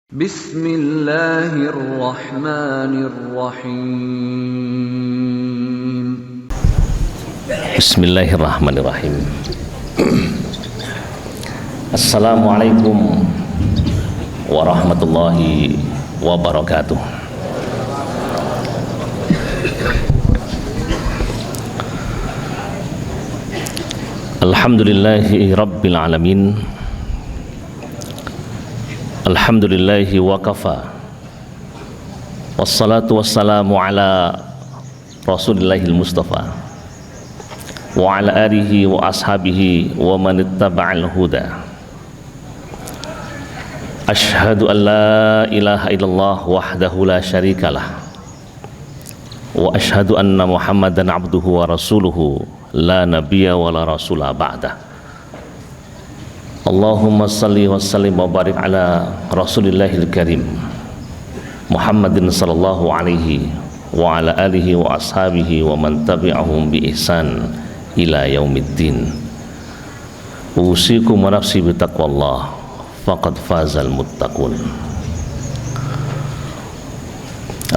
Bismillahirrahmanirrahim. Bismillahirrahmanirrahim. Assalamualaikum warahmatullahi wabarakatuh. Alhamdulillahi rabbil alamin. Alhamdulillahi wa kafa. Wassalatu wassalamu ala Rasulillahil Mustafa wa ala alihi wa ashabihi wa man ittaba'al huda. Ashhadu an la ilaha illallah wahdahu la syarikalah wa ashhadu anna Muhammadan abduhu wa rasuluhu la nabiyya wa la rasula ba'dah. Allahumma salli wa sallim wa barik ala Rasulillahil Karim Muhammadin sallallahu alaihi wa ala alihi wa ashabihi wa man tabi'ahum bi ihsan ila yaumiddin. Usikum wa nafsi bi taqwallah faqad fazal muttaqun.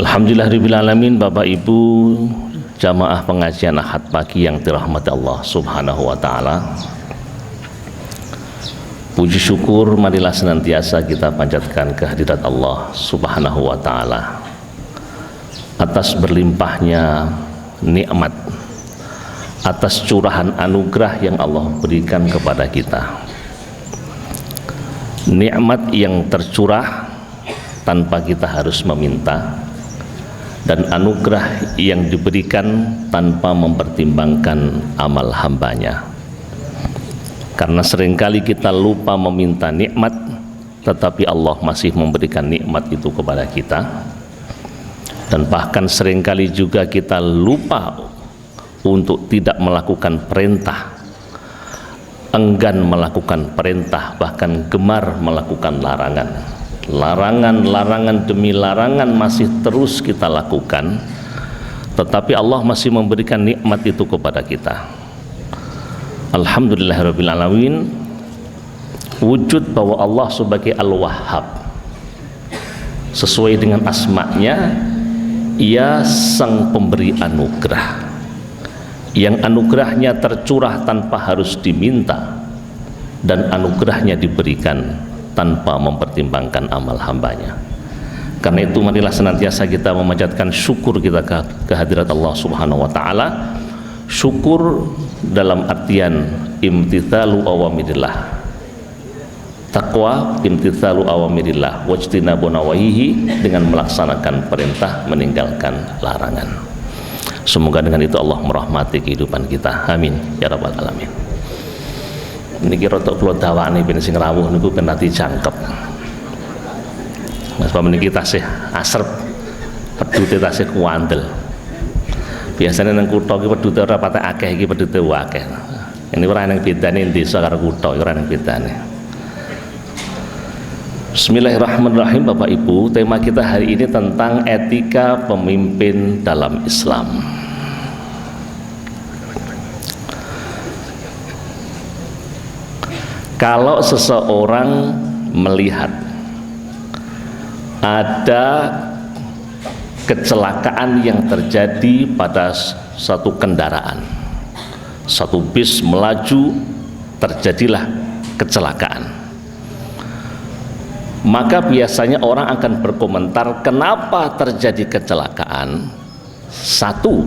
Alhamdulillah rabbil alamin. Bapak Ibu jamaah pengajian Ahad pagi yang dirahmati Allah Subhanahu wa taala, puji syukur marilah senantiasa kita panjatkan kehadirat Allah Subhanahu wa taala atas berlimpahnya nikmat, atas curahan anugerah yang Allah berikan kepada kita. Nikmat yang tercurah tanpa kita harus meminta, dan anugerah yang diberikan tanpa mempertimbangkan amal hambanya. Karena seringkali kita lupa meminta nikmat, tetapi Allah masih memberikan nikmat itu kepada kita. Dan bahkan seringkali juga kita lupa untuk tidak melakukan perintah, enggan melakukan perintah, bahkan gemar melakukan larangan. Larangan demi larangan masih terus kita lakukan, tetapi Allah masih memberikan nikmat itu kepada kita. Alhamdulillahirabbil alamin. Wujud bahwa Allah sebagai Al-Wahhab, sesuai dengan asma'nya, Ia sang pemberi anugerah, yang anugerahnya tercurah tanpa harus diminta, dan anugerahnya diberikan tanpa mempertimbangkan amal hambanya. Karena itu marilah senantiasa kita memanjatkan syukur kita kehadirat Allah Subhanahu wa taala. Syukur dalam artian imtithalu awamirillah, takwa imtithalu awamirillah, wajtinabu nawahihi, dengan melaksanakan perintah, meninggalkan larangan. Semoga dengan itu Allah merahmati kehidupan kita, amin ya rabbal alamin. Niki rotok kula dawakne ben sing rawuh niku ben ati jangkep. Mas niki tasih asrep, pedute tasih kuandel. Biasanya nang kutha iki pedute ora patek akeh, iki pedute akeh. Ini ora nang bedane desa karo kutha, ora nang bedane. Bismillahirrahmanirrahim. Bapak Ibu, tema kita hari ini tentang etika pemimpin dalam Islam. Kalau seseorang melihat ada kecelakaan yang terjadi pada satu kendaraan, satu bis melaju, terjadilah kecelakaan, maka biasanya orang akan berkomentar kenapa terjadi kecelakaan. Satu,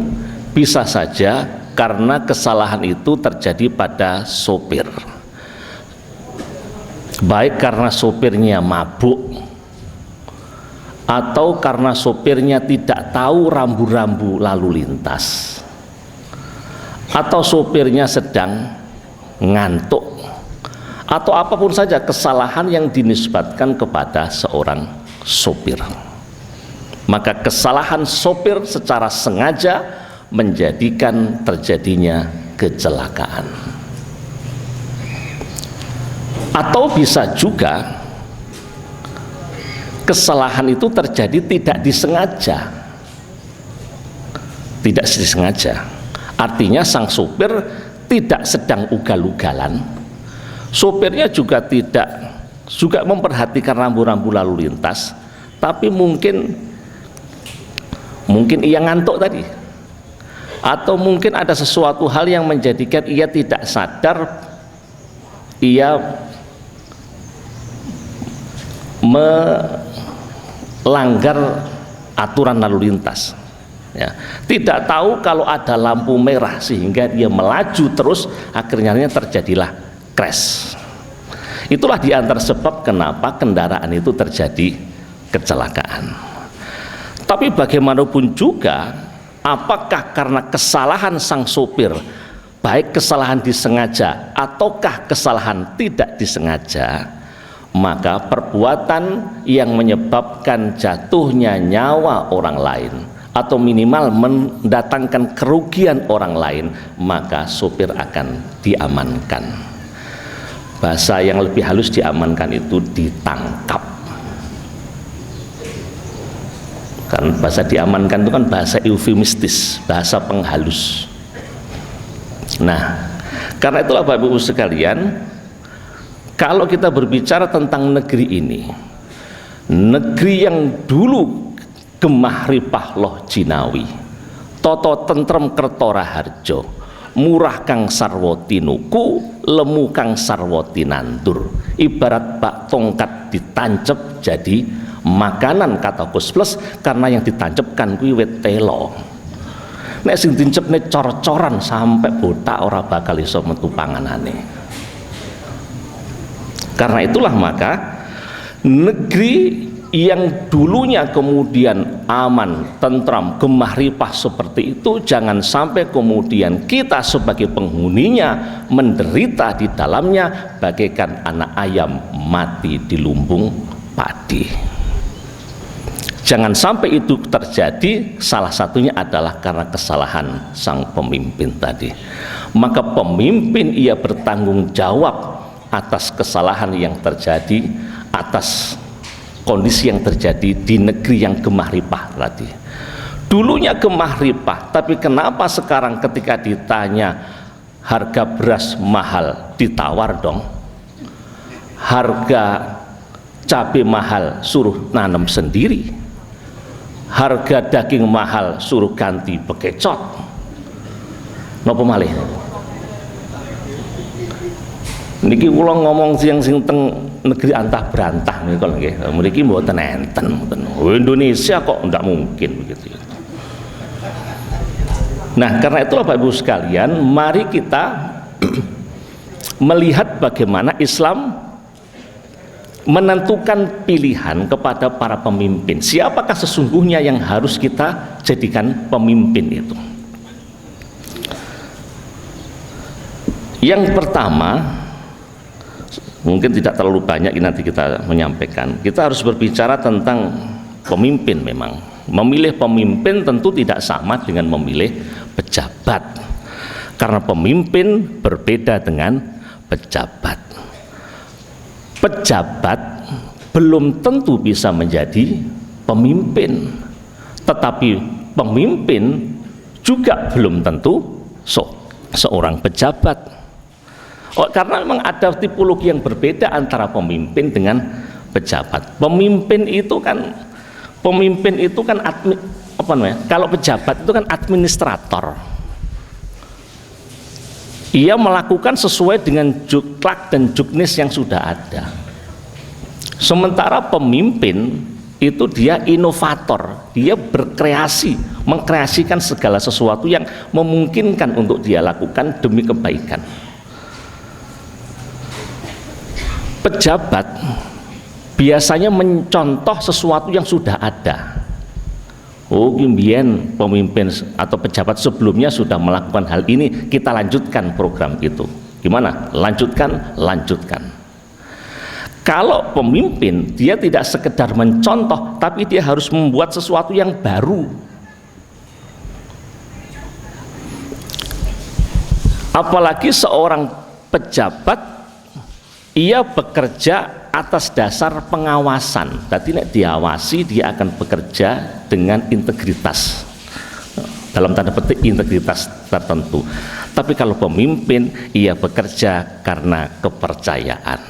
bisa saja karena kesalahan itu terjadi pada sopir, baik karena sopirnya mabuk atau karena sopirnya tidak tahu rambu-rambu lalu lintas, atau sopirnya sedang ngantuk, atau apapun saja kesalahan yang dinisbatkan kepada seorang sopir. Maka kesalahan sopir secara sengaja menjadikan terjadinya kecelakaan. Atau bisa juga kesalahan itu terjadi tidak disengaja. Tidak disengaja, artinya sang sopir tidak sedang ugal-ugalan, Sopirnya juga memperhatikan rambu-rambu lalu lintas, tapi mungkin ia ngantuk tadi, atau mungkin ada sesuatu hal yang menjadikan ia tidak sadar, ia melanggar aturan lalu lintas, ya. Tidak tahu kalau ada lampu merah sehingga dia melaju terus, akhirnya terjadilah crash. Itulah diantara sebab kenapa kendaraan itu terjadi kecelakaan. Tapi bagaimanapun juga, apakah karena kesalahan sang sopir, baik kesalahan disengaja ataukah kesalahan tidak disengaja, maka perbuatan yang menyebabkan jatuhnya nyawa orang lain atau minimal mendatangkan kerugian orang lain, maka sopir akan diamankan. Bahasa yang lebih halus diamankan itu ditangkap. Kan bahasa diamankan itu kan bahasa eufemistis, bahasa penghalus. Nah, karena itulah Bapak Ibu sekalian, kalau kita berbicara tentang negeri ini, negeri yang dulu gemah ripah loh jinawi, toto tentrem kertora harjo, murah kang sarwoti nuku, lemu kang sarwoti nandur. Ibarat bak tongkat ditancep jadi makanan, kata Gus Plus, karena yang ditancapkan kuwi wit telo. Nek sing dicepne cor-coran sampai botak ora bakal iso metu panganane. Karena itulah maka negeri yang dulunya kemudian aman, tentram, gemah ripah seperti itu, jangan sampai kemudian kita sebagai penghuninya menderita di dalamnya bagaikan anak ayam mati di lumbung padi. Jangan sampai itu terjadi. Salah satunya adalah karena kesalahan sang pemimpin tadi. Maka pemimpin ia bertanggung jawab atas kesalahan yang terjadi, atas kondisi yang terjadi di negeri yang gemah ripah tadi. Dulunya gemah ripah, tapi kenapa sekarang ketika ditanya harga beras mahal ditawar dong, harga cabai mahal suruh nanam sendiri, harga daging mahal suruh ganti bekecot. Napa malih? Niki kula ngomong sing teng negeri antah berantah nih kalau nggih. Mriki mboten enten, mboten. Indonesia kok ndak mungkin begitu. Nah, karena itulah Bapak Ibu sekalian, mari kita melihat bagaimana Islam menentukan pilihan kepada para pemimpin. Siapakah sesungguhnya yang harus kita jadikan pemimpin itu? Yang pertama, mungkin tidak terlalu banyak nanti kita menyampaikan. Kita harus berbicara tentang pemimpin. Memang memilih pemimpin tentu tidak sama dengan memilih pejabat, karena pemimpin berbeda dengan pejabat. Pejabat belum tentu bisa menjadi pemimpin, tetapi pemimpin juga belum tentu seorang pejabat. Karena memang ada tipologi yang berbeda antara pemimpin dengan pejabat. Pemimpin itu kan kalau pejabat itu kan administrator. Ia melakukan sesuai dengan juklak dan juknis yang sudah ada. Sementara pemimpin itu dia inovator, dia berkreasi, mengkreasikan segala sesuatu yang memungkinkan untuk dia lakukan demi kebaikan. Pejabat biasanya mencontoh sesuatu yang sudah ada. Oh, kemudian pemimpin atau pejabat sebelumnya sudah melakukan hal ini, kita lanjutkan program itu. Gimana? Lanjutkan. Kalau pemimpin, dia tidak sekedar mencontoh, tapi dia harus membuat sesuatu yang baru. Apalagi seorang pejabat, ia bekerja atas dasar pengawasan. Jadi nek diawasi, dia akan bekerja dengan integritas. dalam tanda petik integritas tertentu. Tapi kalau pemimpin, ia bekerja karena kepercayaan.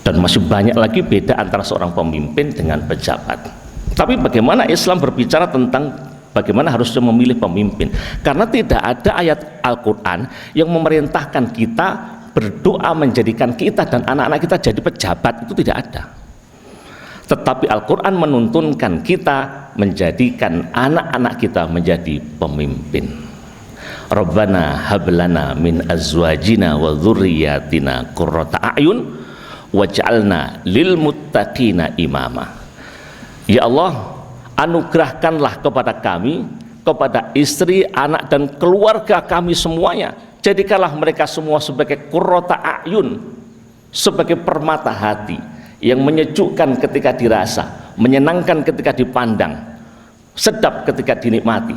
Dan masih banyak lagi beda antara seorang pemimpin dengan pejabat. Tapi bagaimana Islam berbicara tentang bagaimana harusnya memilih pemimpin? Karena tidak ada ayat Al-Quran yang memerintahkan kita berdoa menjadikan kita dan anak-anak kita jadi pejabat, itu tidak ada. Tetapi Al-Quran menuntunkan kita menjadikan anak-anak kita menjadi pemimpin. Rabbana hablana min azwajina wa dzurriyyatina qurrata a'yun waj'alna lil muttaqina imama. Ya Allah, anugerahkanlah kepada kami, kepada istri, anak dan keluarga kami semuanya, jadikanlah mereka semua sebagai qurrata a'yun, sebagai permata hati yang menyejukkan ketika dirasa, menyenangkan ketika dipandang, sedap ketika dinikmati.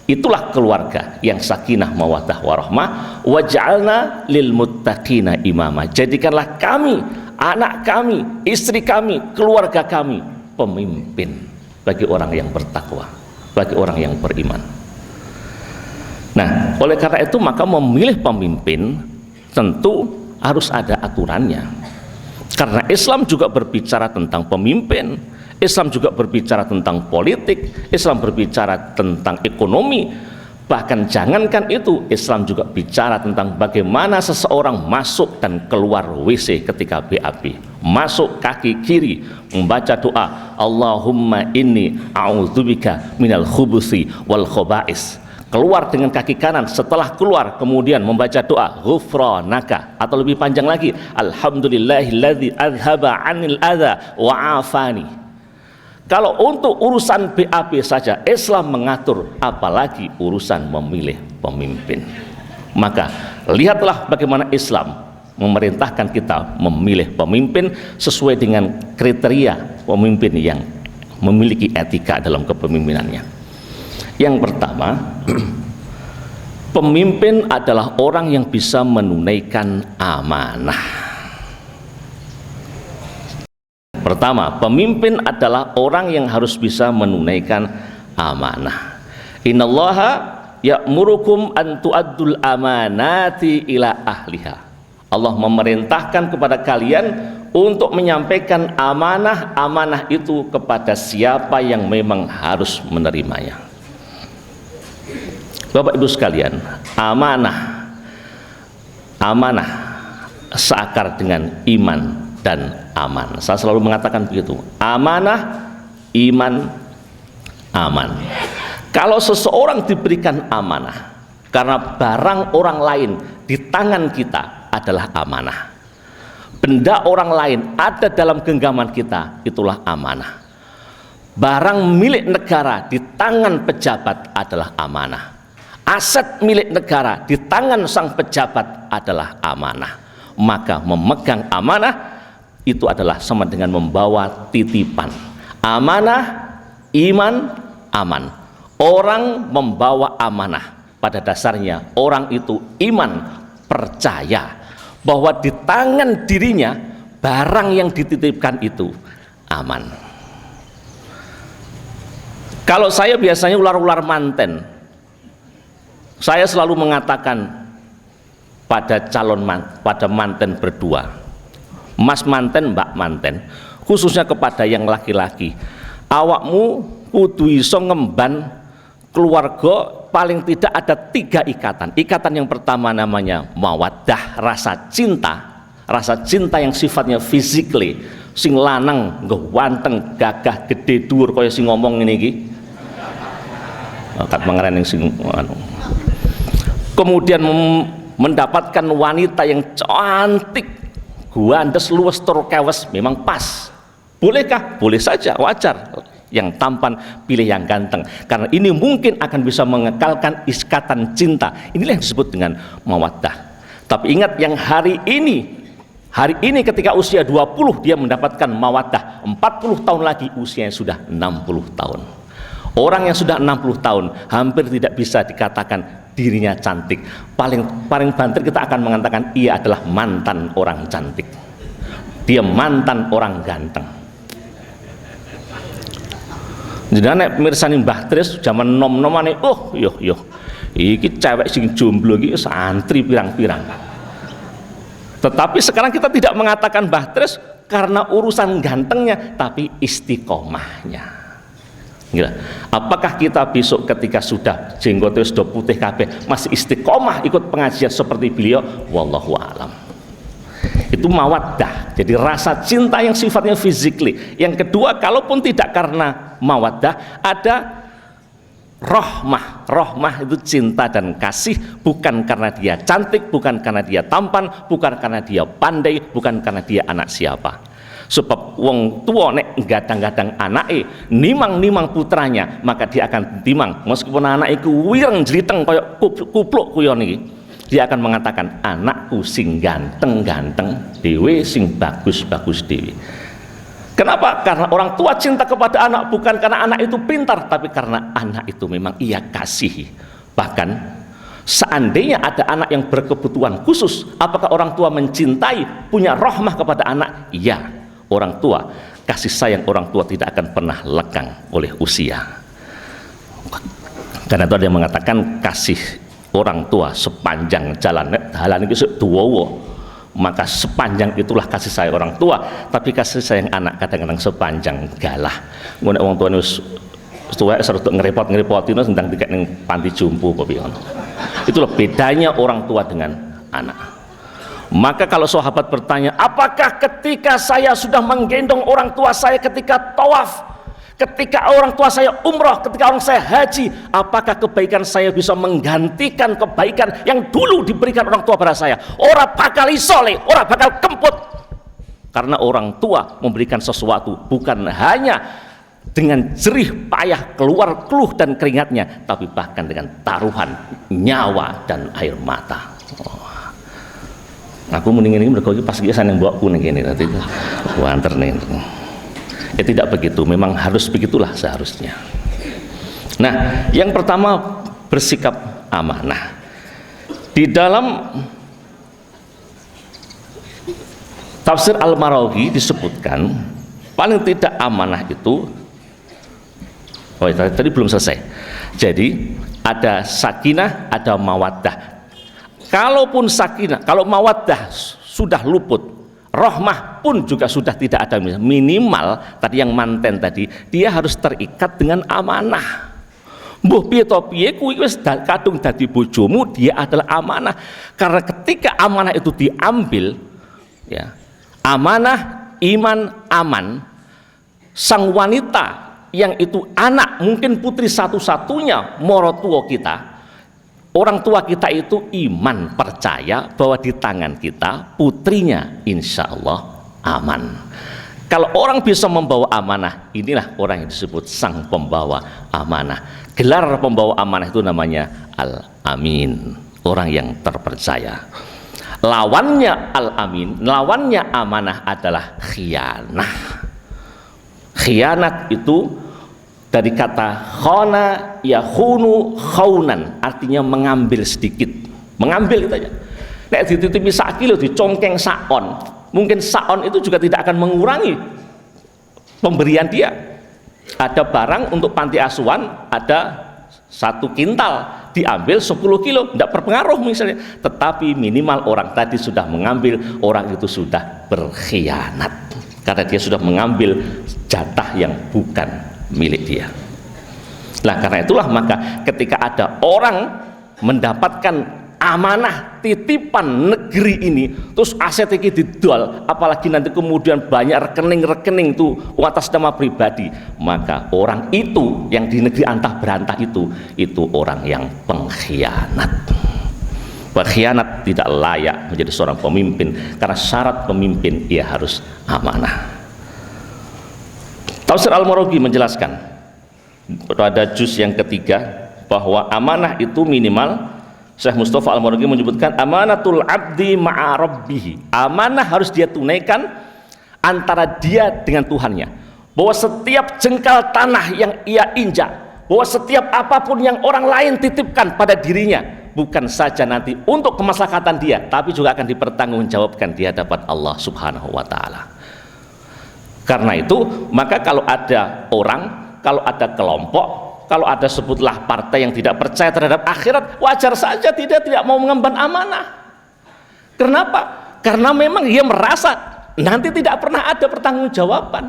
Itulah keluarga yang sakinah mawaddah warahmah. Waj'alna lil muttaqina imama. Jadikanlah kami, anak kami, istri kami, keluarga kami pemimpin bagi orang yang bertakwa, bagi orang yang beriman. Nah, oleh karena itu maka memilih pemimpin tentu harus ada aturannya. Karena Islam juga berbicara tentang pemimpin, Islam juga berbicara tentang politik, Islam berbicara tentang ekonomi. Bahkan jangankan itu, Islam juga bicara tentang bagaimana seseorang masuk dan keluar WC ketika BAB. Masuk kaki kiri membaca doa, Allahumma inni a'udzubika minal khubuthi wal khoba'is. Keluar dengan kaki kanan, setelah keluar kemudian membaca doa ghufranaka, atau lebih panjang lagi, alhamdulillahilladzi adhaba 'anil adza wa 'afani. Kalau untuk urusan BAB saja Islam mengatur, apalagi urusan memilih pemimpin. Maka lihatlah bagaimana Islam memerintahkan kita memilih pemimpin sesuai dengan kriteria pemimpin yang memiliki etika dalam kepemimpinannya. Yang pertama, pemimpin adalah orang yang bisa menunaikan amanah. Pertama, pemimpin adalah orang yang harus bisa menunaikan amanah. Innallaha ya'murukum an tu'addul amanati ila ahliha. Allah memerintahkan kepada kalian untuk menyampaikan amanah-amanah itu kepada siapa yang memang harus menerimanya. Bapak Ibu sekalian, amanah seakar dengan iman dan aman. Saya selalu mengatakan begitu, amanah, iman, aman. Kalau seseorang diberikan amanah karena barang orang lain di tangan kita adalah amanah, benda orang lain ada dalam genggaman kita, itulah amanah. Barang milik negara di tangan pejabat adalah amanah. Aset milik negara di tangan sang pejabat adalah amanah. Maka memegang amanah itu adalah sama dengan membawa titipan. Amanah, iman, aman. Orang membawa amanah, pada dasarnya orang itu iman, percaya bahwa di tangan dirinya barang yang dititipkan itu aman. Kalau saya biasanya ular-ular manten, saya selalu mengatakan pada pada manten berdua, Mas manten, Mbak manten, khususnya kepada yang laki-laki, awakmu kudu iso ngemban keluarga paling tidak ada 3 ikatan. Ikatan yang pertama namanya mawaddah, rasa cinta yang sifatnya physically, sing lanang ganteng, gagah, gede, dhuwur kaya sing ngomong ngene iki. Kat mengerening sing anu. Kemudian mendapatkan wanita yang cantik, guandes, luwes, tur kewes, memang pas. Bolehkah? Boleh saja, wajar. Yang tampan pilih yang ganteng, karena ini mungkin akan bisa mengekalkan ikatan cinta. Inilah yang disebut dengan mawaddah. Tapi ingat, yang hari ini ketika usia 20 dia mendapatkan mawaddah, 40 tahun lagi usianya sudah 60 tahun. Orang yang sudah 60 tahun hampir tidak bisa dikatakan dirinya cantik. Paling banter kita akan mengatakan ia adalah mantan orang cantik, dia mantan orang ganteng. Jenengan nek mirsani Mbah Tris zaman nom-nomane, oh yo iki cewek sing jomblo iki santri pirang-pirang. Tetapi sekarang kita tidak mengatakan Mbah Tris karena urusan gantengnya, tapi istiqomahnya. Gila. Apakah kita besok ketika sudah jenggotnya sudah putih kabeh masih istiqomah ikut pengajian seperti beliau? Wallahu a'lam. Itu mawaddah, jadi rasa cinta yang sifatnya physically. Yang kedua, kalaupun tidak karena mawaddah, ada rahmah. Rahmah itu cinta dan kasih, bukan karena dia cantik, bukan karena dia tampan, bukan karena dia pandai, bukan karena dia anak siapa. Sebab wong tua nek gadang-gadang anake nimang putranya, maka dia akan timang meskipun anak iku wireng jliteng kaya kupluk kuyon iki. Dia akan mengatakan anakku sing ganteng-ganteng dewe, sing bagus-bagus dewe. Kenapa? Karena orang tua cinta kepada anak bukan karena anak itu pintar, tapi karena anak itu memang ia kasihi. Bahkan seandainya ada anak yang berkebutuhan khusus, apakah orang tua mencintai, punya rahmah kepada anak? Iya, orang tua, kasih sayang orang tua tidak akan pernah lekang oleh usia. Karena itu ada yang mengatakan kasih orang tua sepanjang jalan itu duwowo, maka sepanjang itulah kasih sayang orang tua. Tapi kasih sayang anak kadang-kadang sepanjang galah. Ngono wong tuane wis tuwek serut ngerepot-ngerepotino tentang tiket ning panti jompo apa piye ngono. Itulah bedanya orang tua dengan anak. Maka kalau sahabat bertanya, apakah ketika saya sudah menggendong orang tua saya ketika tawaf, ketika orang tua saya umrah, ketika orang saya haji, apakah kebaikan saya bisa menggantikan kebaikan yang dulu diberikan orang tua pada saya? Orang bakal isoleh, orang bakal kemput. Karena orang tua memberikan sesuatu bukan hanya dengan jerih payah keluar keluh dan keringatnya, tapi bahkan dengan taruhan nyawa dan air mata. Aku mendingin ini mereka pas kiasan yang bawa kuning ini nanti wanter nih. Ya tidak begitu, memang harus begitulah seharusnya. Nah, yang pertama bersikap amanah. Di dalam tafsir Al-Marawi disebutkan paling tidak amanah itu, oh tadi belum selesai. Jadi ada sakinah, ada mawaddah. Kalaupun sakinah, kalau mawaddah sudah luput, rahmah pun juga sudah tidak ada. Minimal tadi yang manten tadi, dia harus terikat dengan amanah. Mbuh piye to piye kuwi wis kadung dadi bojomu, dia adalah amanah. Karena ketika amanah itu diambil, ya, amanah iman aman, sang wanita yang itu anak mungkin putri satu-satunya morotuo kita, orang tua kita itu iman percaya bahwa di tangan kita putrinya insya Allah aman. Kalau orang bisa membawa amanah, inilah orang yang disebut sang pembawa amanah. Gelar pembawa amanah itu namanya Al-Amin, orang yang terpercaya. Lawannya Al-Amin, lawannya amanah adalah khianah. Khianat itu dari kata khona yakhunu khaunan, artinya mengambil sedikit, mengambil itu aja. Nek dititipi sak kilo dicongkeng sakon, mungkin sakon itu juga tidak akan mengurangi pemberian dia. Ada barang untuk panti asuhan, ada 1 kintal, diambil 10 kilo, tidak berpengaruh misalnya. Tetapi minimal orang tadi sudah mengambil, orang itu sudah berkhianat, karena dia sudah mengambil jatah yang bukan milik dia. Nah karena itulah maka ketika ada orang mendapatkan amanah titipan negeri ini, terus aset ini didol, apalagi nanti kemudian banyak rekening-rekening itu atas nama pribadi, maka orang itu yang di negeri antah berantah itu orang yang pengkhianat. Pengkhianat tidak layak menjadi seorang pemimpin, karena syarat pemimpin ia harus amanah. Tafsir Al-Marawi menjelaskan pada juz yang ketiga bahwa amanah itu minimal. Syekh Mustafa Al-Marawi menyebutkan amanatul abdi ma'a rabbihi. Amanah harus dia tunaikan antara dia dengan Tuhannya, bahwa setiap jengkal tanah yang ia injak, bahwa setiap apapun yang orang lain titipkan pada dirinya, bukan saja nanti untuk kemaslahatan dia, tapi juga akan dipertanggungjawabkan di hadapan Allah Subhanahu wa ta'ala. Karena itu maka kalau ada orang kalau ada kelompok, kalau ada sebutlah partai yang tidak percaya terhadap akhirat, wajar saja tidak mau mengemban amanah. Kenapa? Karena memang dia merasa nanti tidak pernah ada pertanggungjawaban.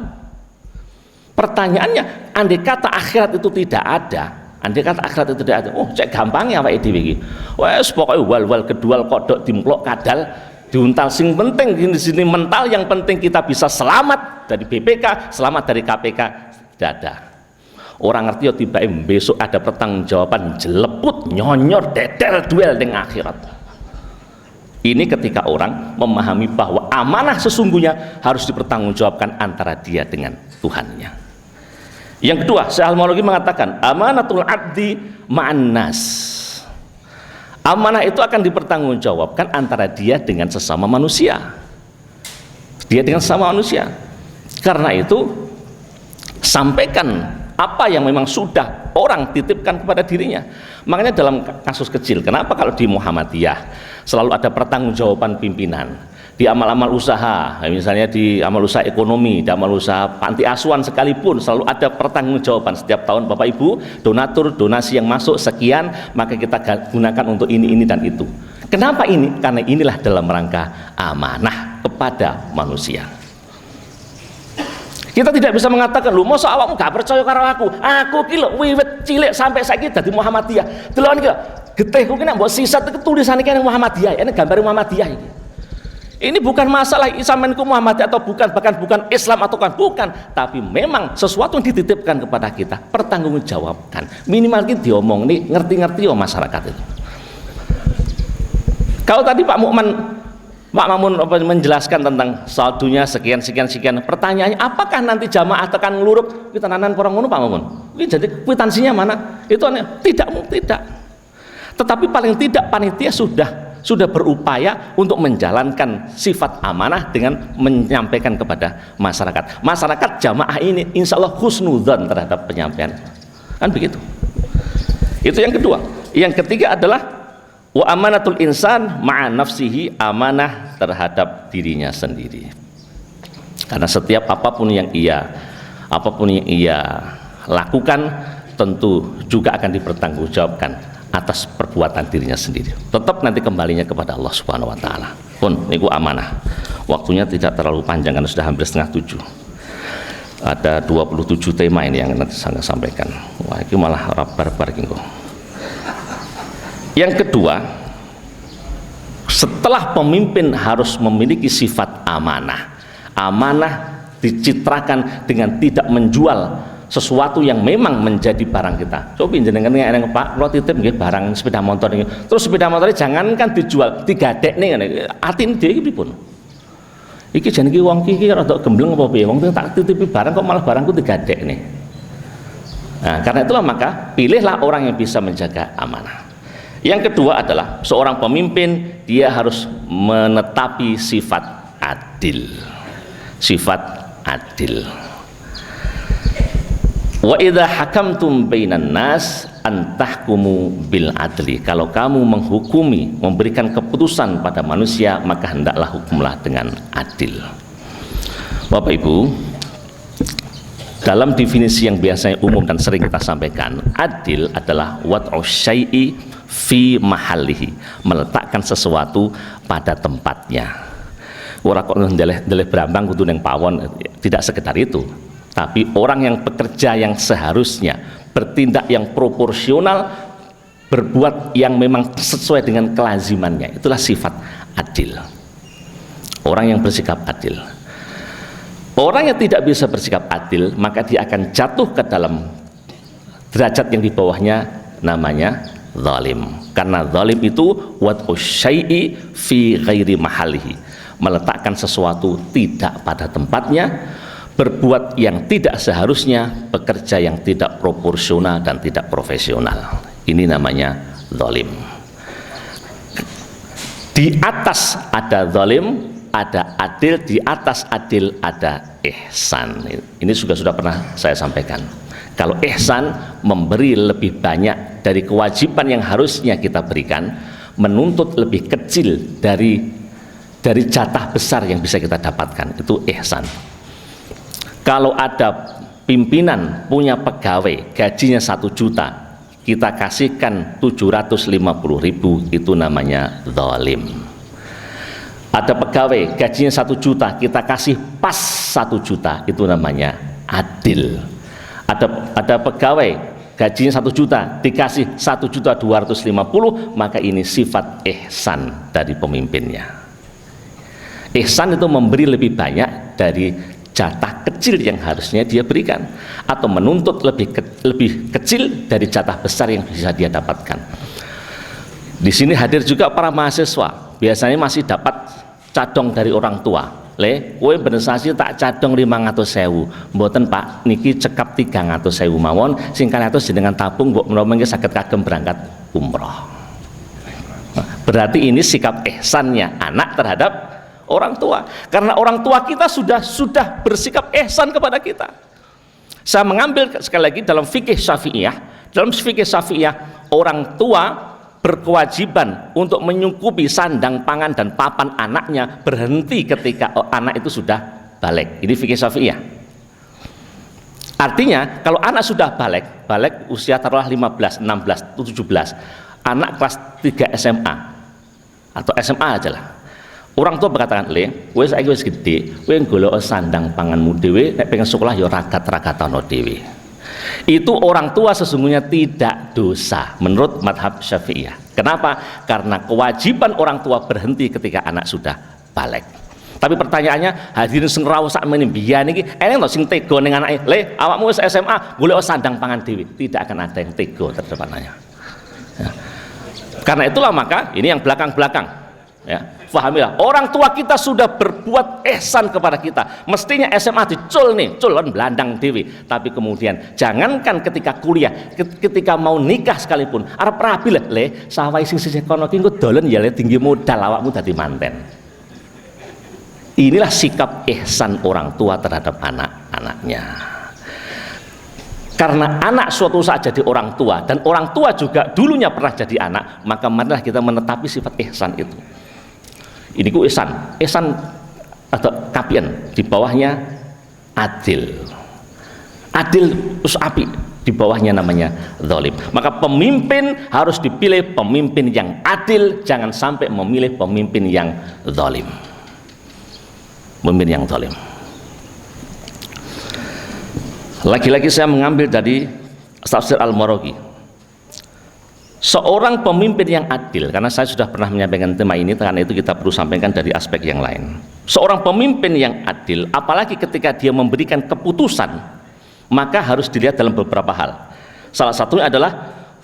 Pertanyaannya, andai kata akhirat itu tidak ada, cek gampangnya awake dhewe iki. Wes pokoke wal kedua kodok dimplok kadal diuntal, sing penting di sini mental, yang penting kita bisa selamat dari BPK, selamat dari KPK. Tidak ada. Orang ngerti ya tiba besok ada pertanggungjawaban jeleput nyonyor dedel duel dengan akhirat. Ini ketika orang memahami bahwa amanah sesungguhnya harus dipertanggungjawabkan antara dia dengan Tuhannya. Yang kedua, Syekh Al-Mawardi mengatakan amanatul abdi ma'an nas. Amanah itu akan dipertanggungjawabkan antara dia dengan sesama manusia. Dia dengan sesama manusia. Karena itu sampaikan apa yang memang sudah orang titipkan kepada dirinya. Makanya dalam kasus kecil, kenapa kalau di Muhammadiyah selalu ada pertanggungjawaban pimpinan? Di amal-amal usaha, misalnya di amal usaha ekonomi, di amal usaha panti asuhan sekalipun selalu ada pertanggungjawaban setiap tahun. Bapak Ibu, donatur donasi yang masuk sekian, maka kita gunakan untuk ini dan itu. Kenapa ini? Karena inilah dalam rangka amanah kepada manusia. Kita tidak bisa mengatakan, lu masa awakmu gak percaya karo aku kilo wiwit cilik sampai saiki dadi Muhammadiyah. Delon iki getihku ki nek mbok sisat tulisane kene Muhammadiyah, ini gambar Muhammadiyah iki. Ini bukan masalah sampeanku Muhammadiyah atau bukan, bahkan bukan Islam atau bukan, tapi memang sesuatu yang dititipkan kepada kita, pertanggungjawabkan. Minimal kita diomong nih, ngerti-ngerti ya masyarakat itu. Kalau tadi Pak Mamun menjelaskan tentang saldonya sekian, pertanyaannya apakah nanti jamaah tekan ngeluruk pitananan porong ngono Pak Mamun? Ini jadi kwitansinya mana? Itu tidak. Tetapi paling tidak panitia sudah berupaya untuk menjalankan sifat amanah dengan menyampaikan kepada masyarakat. Masyarakat jamaah ini insya Allah husnudzon terhadap penyampaian. Kan begitu. Itu yang kedua. Yang ketiga adalah wa amanatul insan ma'a nafsihi, amanah terhadap dirinya sendiri. Karena setiap apapun yang ia lakukan tentu juga akan dipertanggungjawabkan atas perbuatan dirinya sendiri. Tetap nanti kembalinya kepada Allah Subhanahu wa taala. Pun niku amanah. Waktunya tidak terlalu panjang karena sudah hampir 6:30. Ada 27 tema ini yang nanti saya sampaikan. Wah, ini malah barbar gitu. Yang kedua, setelah pemimpin harus memiliki sifat amanah. Amanah dicitrakan dengan tidak menjual sesuatu yang memang menjadi barang kita. Coba jenengan ngene Pak, kula titip nggih barang sepeda motor ini. Terus sepeda motornya jangankan dijual, digadekne ngene. Atine dhewe iki pripun? Iki jan iki wong iki rada gembleng apa piye? Wong tak titipi barang kok malah barangku digadekne. Nah, karena itulah maka pilihlah orang yang bisa menjaga amanah. Yang kedua adalah seorang pemimpin dia harus menetapi sifat adil. Sifat adil. Wa idza hakamtum bainan nas an tahkumu bil adli. Kalau kamu menghukumi, memberikan keputusan pada manusia, maka hendaklah hukumlah dengan adil. Bapak Ibu, dalam definisi yang biasanya umum dan sering kita sampaikan, adil adalah wad'u syai'i fi mahallihi, meletakkan sesuatu pada tempatnya. Ora kok ndeleh brambang kudu ning pawon, tidak sekedar itu. Tapi orang yang bekerja yang seharusnya, bertindak yang proporsional, berbuat yang memang sesuai dengan kelazimannya, itulah sifat adil. Orang yang bersikap adil. Orang yang tidak bisa bersikap adil, maka dia akan jatuh ke dalam derajat yang di bawahnya, namanya zalim. Karena zalim itu wad'u syai'i fi ghairi mahalihi, meletakkan sesuatu tidak pada tempatnya, berbuat yang tidak seharusnya, bekerja yang tidak proporsional dan tidak profesional. Ini namanya zalim. Di atas ada zalim, ada adil, di atas adil ada ihsan. Ini sudah pernah saya sampaikan. Kalau ihsan, memberi lebih banyak dari kewajiban yang harusnya kita berikan, menuntut lebih kecil dari jatah besar yang bisa kita dapatkan, itu ihsan. Kalau ada pimpinan punya pegawai gajinya 1 juta, kita kasihkan 750.000, itu namanya zalim. Ada pegawai gajinya 1 juta, kita kasih pas 1 juta, itu namanya adil. Ada pegawai gajinya 1 juta, dikasih 1.250.000, maka ini sifat ihsan dari pemimpinnya. Ihsan itu memberi lebih banyak dari jatah kecil yang harusnya dia berikan, atau menuntut lebih kecil dari jatah besar yang bisa dia dapatkan. Di sini hadir juga para mahasiswa, biasanya masih dapat cadong dari orang tua. Le, kowe benesasi tak cadong 500.000, mboten Pak, niki cekap 300.000 mawon, sing kaliatus jenengan tabung mbok menawa mengke saged kagem berangkat umroh. Berarti ini sikap ihsannya anak terhadap orang tua, karena orang tua kita sudah bersikap ihsan kepada kita. Saya mengambil sekali lagi dalam fikih Syafi'iyah. Dalam fikih Syafi'iyah, orang tua berkewajiban untuk menyukupi sandang pangan dan papan anaknya berhenti ketika anak itu sudah balik. Ini fikih Syafi'iyah. Artinya kalau anak sudah balik usia taruhlah 15, 16, 17, anak kelas 3 SMA atau SMA aja lah, orang tua berkatakan, le, kowe saiki wis gedhe, kowe golek sandang panganmu dhewe, nek pengen sekolah ya ragat-ragatano dhewe. Itu orang tua sesungguhnya tidak dosa menurut madhab Syafi'iyah. Kenapa? Karena kewajiban orang tua berhenti ketika anak sudah balik. Tapi pertanyaannya, hadirin sing rawuh sakmene mbiyen iki eneng to sing tega ning anake, le, awakmu wis SMA golek sandang pangan dhewe. Tidak akan ada yang tega terhadap anaknya. Ya. Karena itulah maka ini yang belakang-belakang, ya, pahamilah, orang tua kita sudah berbuat ihsan kepada kita, mestinya SMA dicul nih, culon belandang dewi. Tapi kemudian jangankan ketika kuliah, ketika mau nikah sekalipun, arep rabi le sawai sing sisih kono ki engko dolen ya le tinggi modal awakmu dadi manten. Inilah sikap ihsan orang tua terhadap anak-anaknya. Karena anak suatu saat jadi orang tua, dan orang tua juga dulunya pernah jadi anak, maka marilah kita menetapi sifat ihsan itu. Ini ku ihsan atau kapian, di bawahnya adil. Adil terus api, di bawahnya namanya zalim. Maka pemimpin harus dipilih pemimpin yang adil, jangan sampai memilih pemimpin yang zalim. Pemimpin yang zalim. Lagi-lagi saya mengambil dari Tafsir Al-Maraghi. Seorang pemimpin yang adil, karena saya sudah pernah menyampaikan tema ini, karena itu kita perlu sampaikan dari aspek yang lain. Seorang pemimpin yang adil, apalagi ketika dia memberikan keputusan, maka harus dilihat dalam beberapa hal. Salah satunya adalah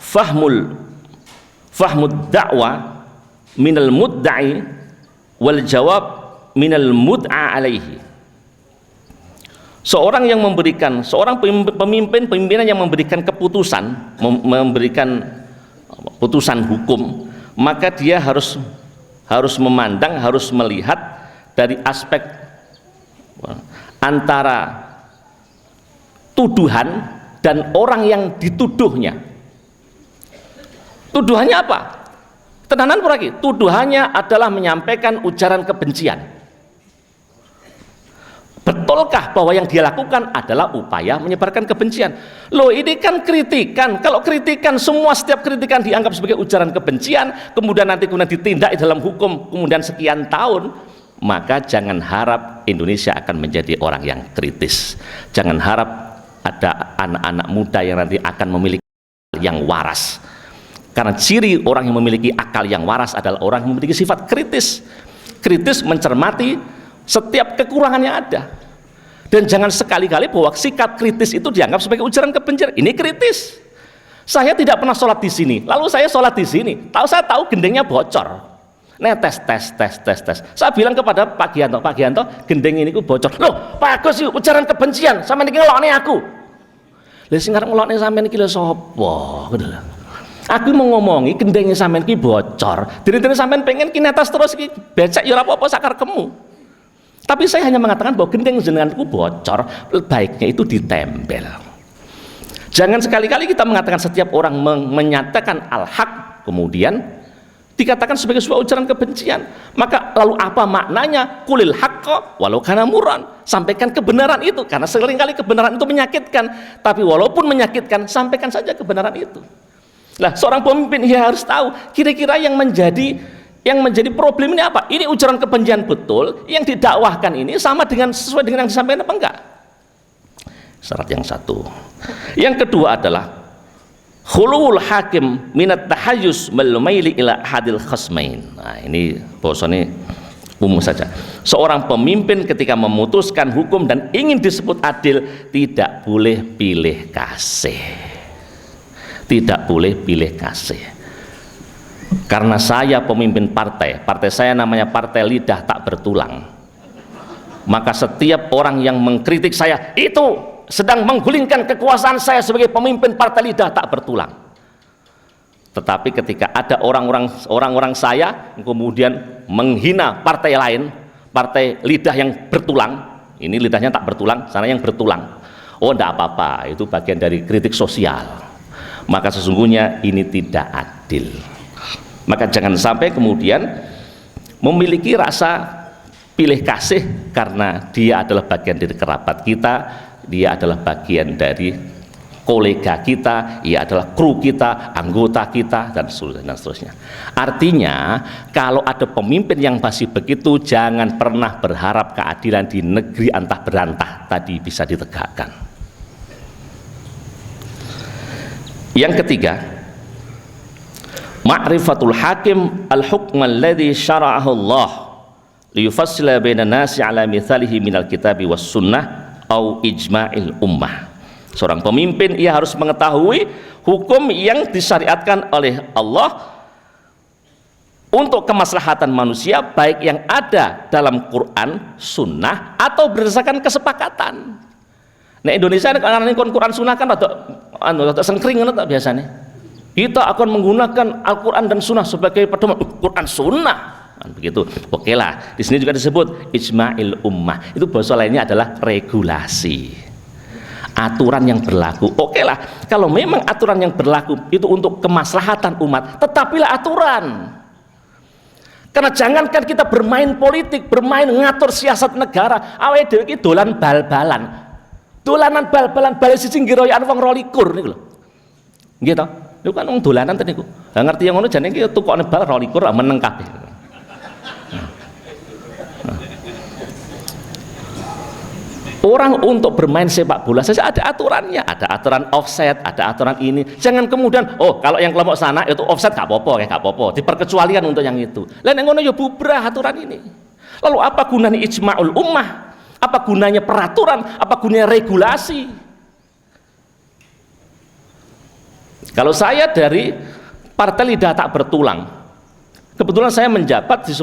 fahmud da'wa minal mudda'i wal jawab minal mud'a alaihi. Seorang pemimpinan yang memberikan keputusan, memberikan putusan hukum, maka dia harus memandang, harus melihat dari aspek antara tuduhan dan orang yang dituduhnya. Tuduhannya apa? Tenanan lagi, tuduhannya adalah menyampaikan ujaran kebencian. Betulkah bahwa yang dia lakukan adalah upaya menyebarkan kebencian? Loh, ini kan kritikan. Kalau kritikan, setiap kritikan dianggap sebagai ujaran kebencian, kemudian ditindak dalam hukum, kemudian sekian tahun, maka jangan harap Indonesia akan menjadi orang yang kritis. Jangan harap ada anak-anak muda yang nanti akan memiliki akal yang waras. Karena ciri orang yang memiliki akal yang waras adalah orang yang memiliki sifat kritis. Kritis mencermati setiap kekurangan yang ada, dan jangan sekali-kali bahwa sikap kritis itu dianggap sebagai ujaran kebencian. Ini kritis. Saya tidak pernah sholat di sini, lalu saya sholat di sini. Saya tahu gendengnya bocor. Tes. Saya bilang kepada Pak Gianto, gendeng ini ku bocor. Loh, Pak Agus, ujaran kebencian. Sampai niki ngelokne aku. Lah sing arep ngelokne sampean iki lho sapa? Aku mau ngomongi gendengnya sampean iki bocor. Dene-dene sampean pengen ki netes terus iki becek ya ora apa-apa sakar kemu. Tapi saya hanya mengatakan bahwa gendeng jenenganku bocor, baiknya itu ditempel. Jangan sekali-kali kita mengatakan setiap orang menyatakan al-haq kemudian dikatakan sebagai sebuah ujaran kebencian. Maka lalu apa maknanya? Qulil haqqa walau kana murran. Sampaikan kebenaran itu, karena seringkali kebenaran itu menyakitkan. Tapi walaupun menyakitkan, sampaikan saja kebenaran itu. Lah, seorang pemimpin ya harus tahu kira-kira yang menjadi problem ini apa? Ini ujaran kebencian betul, yang didakwahkan ini sama dengan sesuai dengan yang disampaikan apa enggak? Syarat yang satu. Yang kedua adalah khuluwul hakim minat tahayyus maili ila hadil khasmain. Nah, ini bahasanya umum saja. Seorang pemimpin ketika memutuskan hukum dan ingin disebut adil, tidak boleh pilih kasih. Tidak boleh pilih kasih. Karena saya pemimpin partai saya namanya Partai Lidah Tak Bertulang. Maka setiap orang yang mengkritik saya itu sedang menggulingkan kekuasaan saya sebagai pemimpin Partai Lidah Tak Bertulang. Tetapi ketika ada orang-orang saya kemudian menghina partai lain, partai lidah yang bertulang, ini lidahnya tak bertulang, sana yang bertulang, oh enggak apa-apa, itu bagian dari kritik sosial. Maka sesungguhnya ini tidak adil. Maka jangan sampai kemudian memiliki rasa pilih kasih karena dia adalah bagian dari kerabat kita, dia adalah bagian dari kolega kita, ia adalah kru kita, anggota kita, dan seterusnya. Artinya, kalau ada pemimpin yang masih begitu, jangan pernah berharap keadilan di negeri antah berantah tadi bisa ditegakkan. Yang ketiga, ma'rifatul hakim al-hukm alladhi syara'ahu Allah liyufassila bainan nasi ala mithalihi minal kitabi was sunnah au ijma'il ummah. Seorang pemimpin ia harus mengetahui hukum yang disyariatkan oleh Allah untuk kemaslahatan manusia, baik yang ada dalam Quran, sunnah, atau berdasarkan kesepakatan. Nah, Indonesia ini Quran sunnah kan atau sengkring biasanya. Kita akan menggunakan Al-Quran dan sunnah sebagai pedoman. Quran sunnah. Begitu. Oke lah, di sini juga disebut ijma'il ummah. Itu bahasa lainnya adalah regulasi, aturan yang berlaku. Oke lah, kalau memang aturan yang berlaku itu untuk kemaslahatan umat, tetapilah aturan. Karena jangankan kita bermain politik, bermain ngatur siasat negara, awake dhewe iki dolan bal-balan, dolanan bal-balan bal siji ngiroyan wong 22 niku lho. Nggih to? Niku kan wong dolanan ten niku. Lah ngerti yang ngono jane iki tukokne bal 22 meneng kabeh. Orang untuk bermain sepak bola saja ada aturannya, ada aturan offset, ada aturan ini. Jangan kemudian, oh kalau yang kelompok sana itu offset gak apa-apa, gak apa-apa, diperkecualikan untuk yang itu. Lain yang ngono ya bubrah aturan ini. Lalu apa gunanya ijma'ul ummah? Apa gunanya peraturan? Apa gunanya regulasi? Kalau saya dari Partai Lidah Tak Bertulang, kebetulan saya menjabat di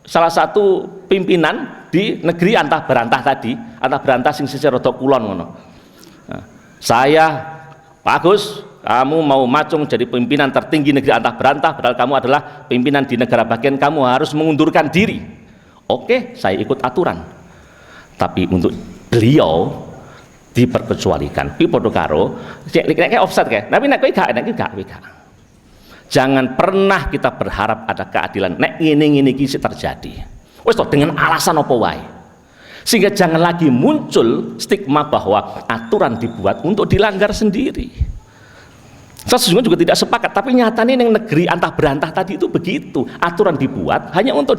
salah satu pimpinan di negeri antah berantah tadi, antah berantah sing sisih rada kulon ngono. Nah, saya, Pak Agus, kamu mau macung jadi pimpinan tertinggi negeri antah berantah, padahal kamu adalah pimpinan di negara bagian, kamu harus mengundurkan diri. Oke, saya ikut aturan. Tapi untuk beliau diperkecualikan. Pi padha karo nek offset kae. Tapi nek kowe gak. Jangan pernah kita berharap ada keadilan. Nek ngene-ngene iki terjadi. Wis toh dengan alasan apa wae. Sehingga jangan lagi muncul stigma bahwa aturan dibuat untuk dilanggar sendiri. Saya sesungguhnya juga tidak sepakat, tapi nyatanya yang negeri antah berantah tadi itu begitu. Aturan dibuat hanya untuk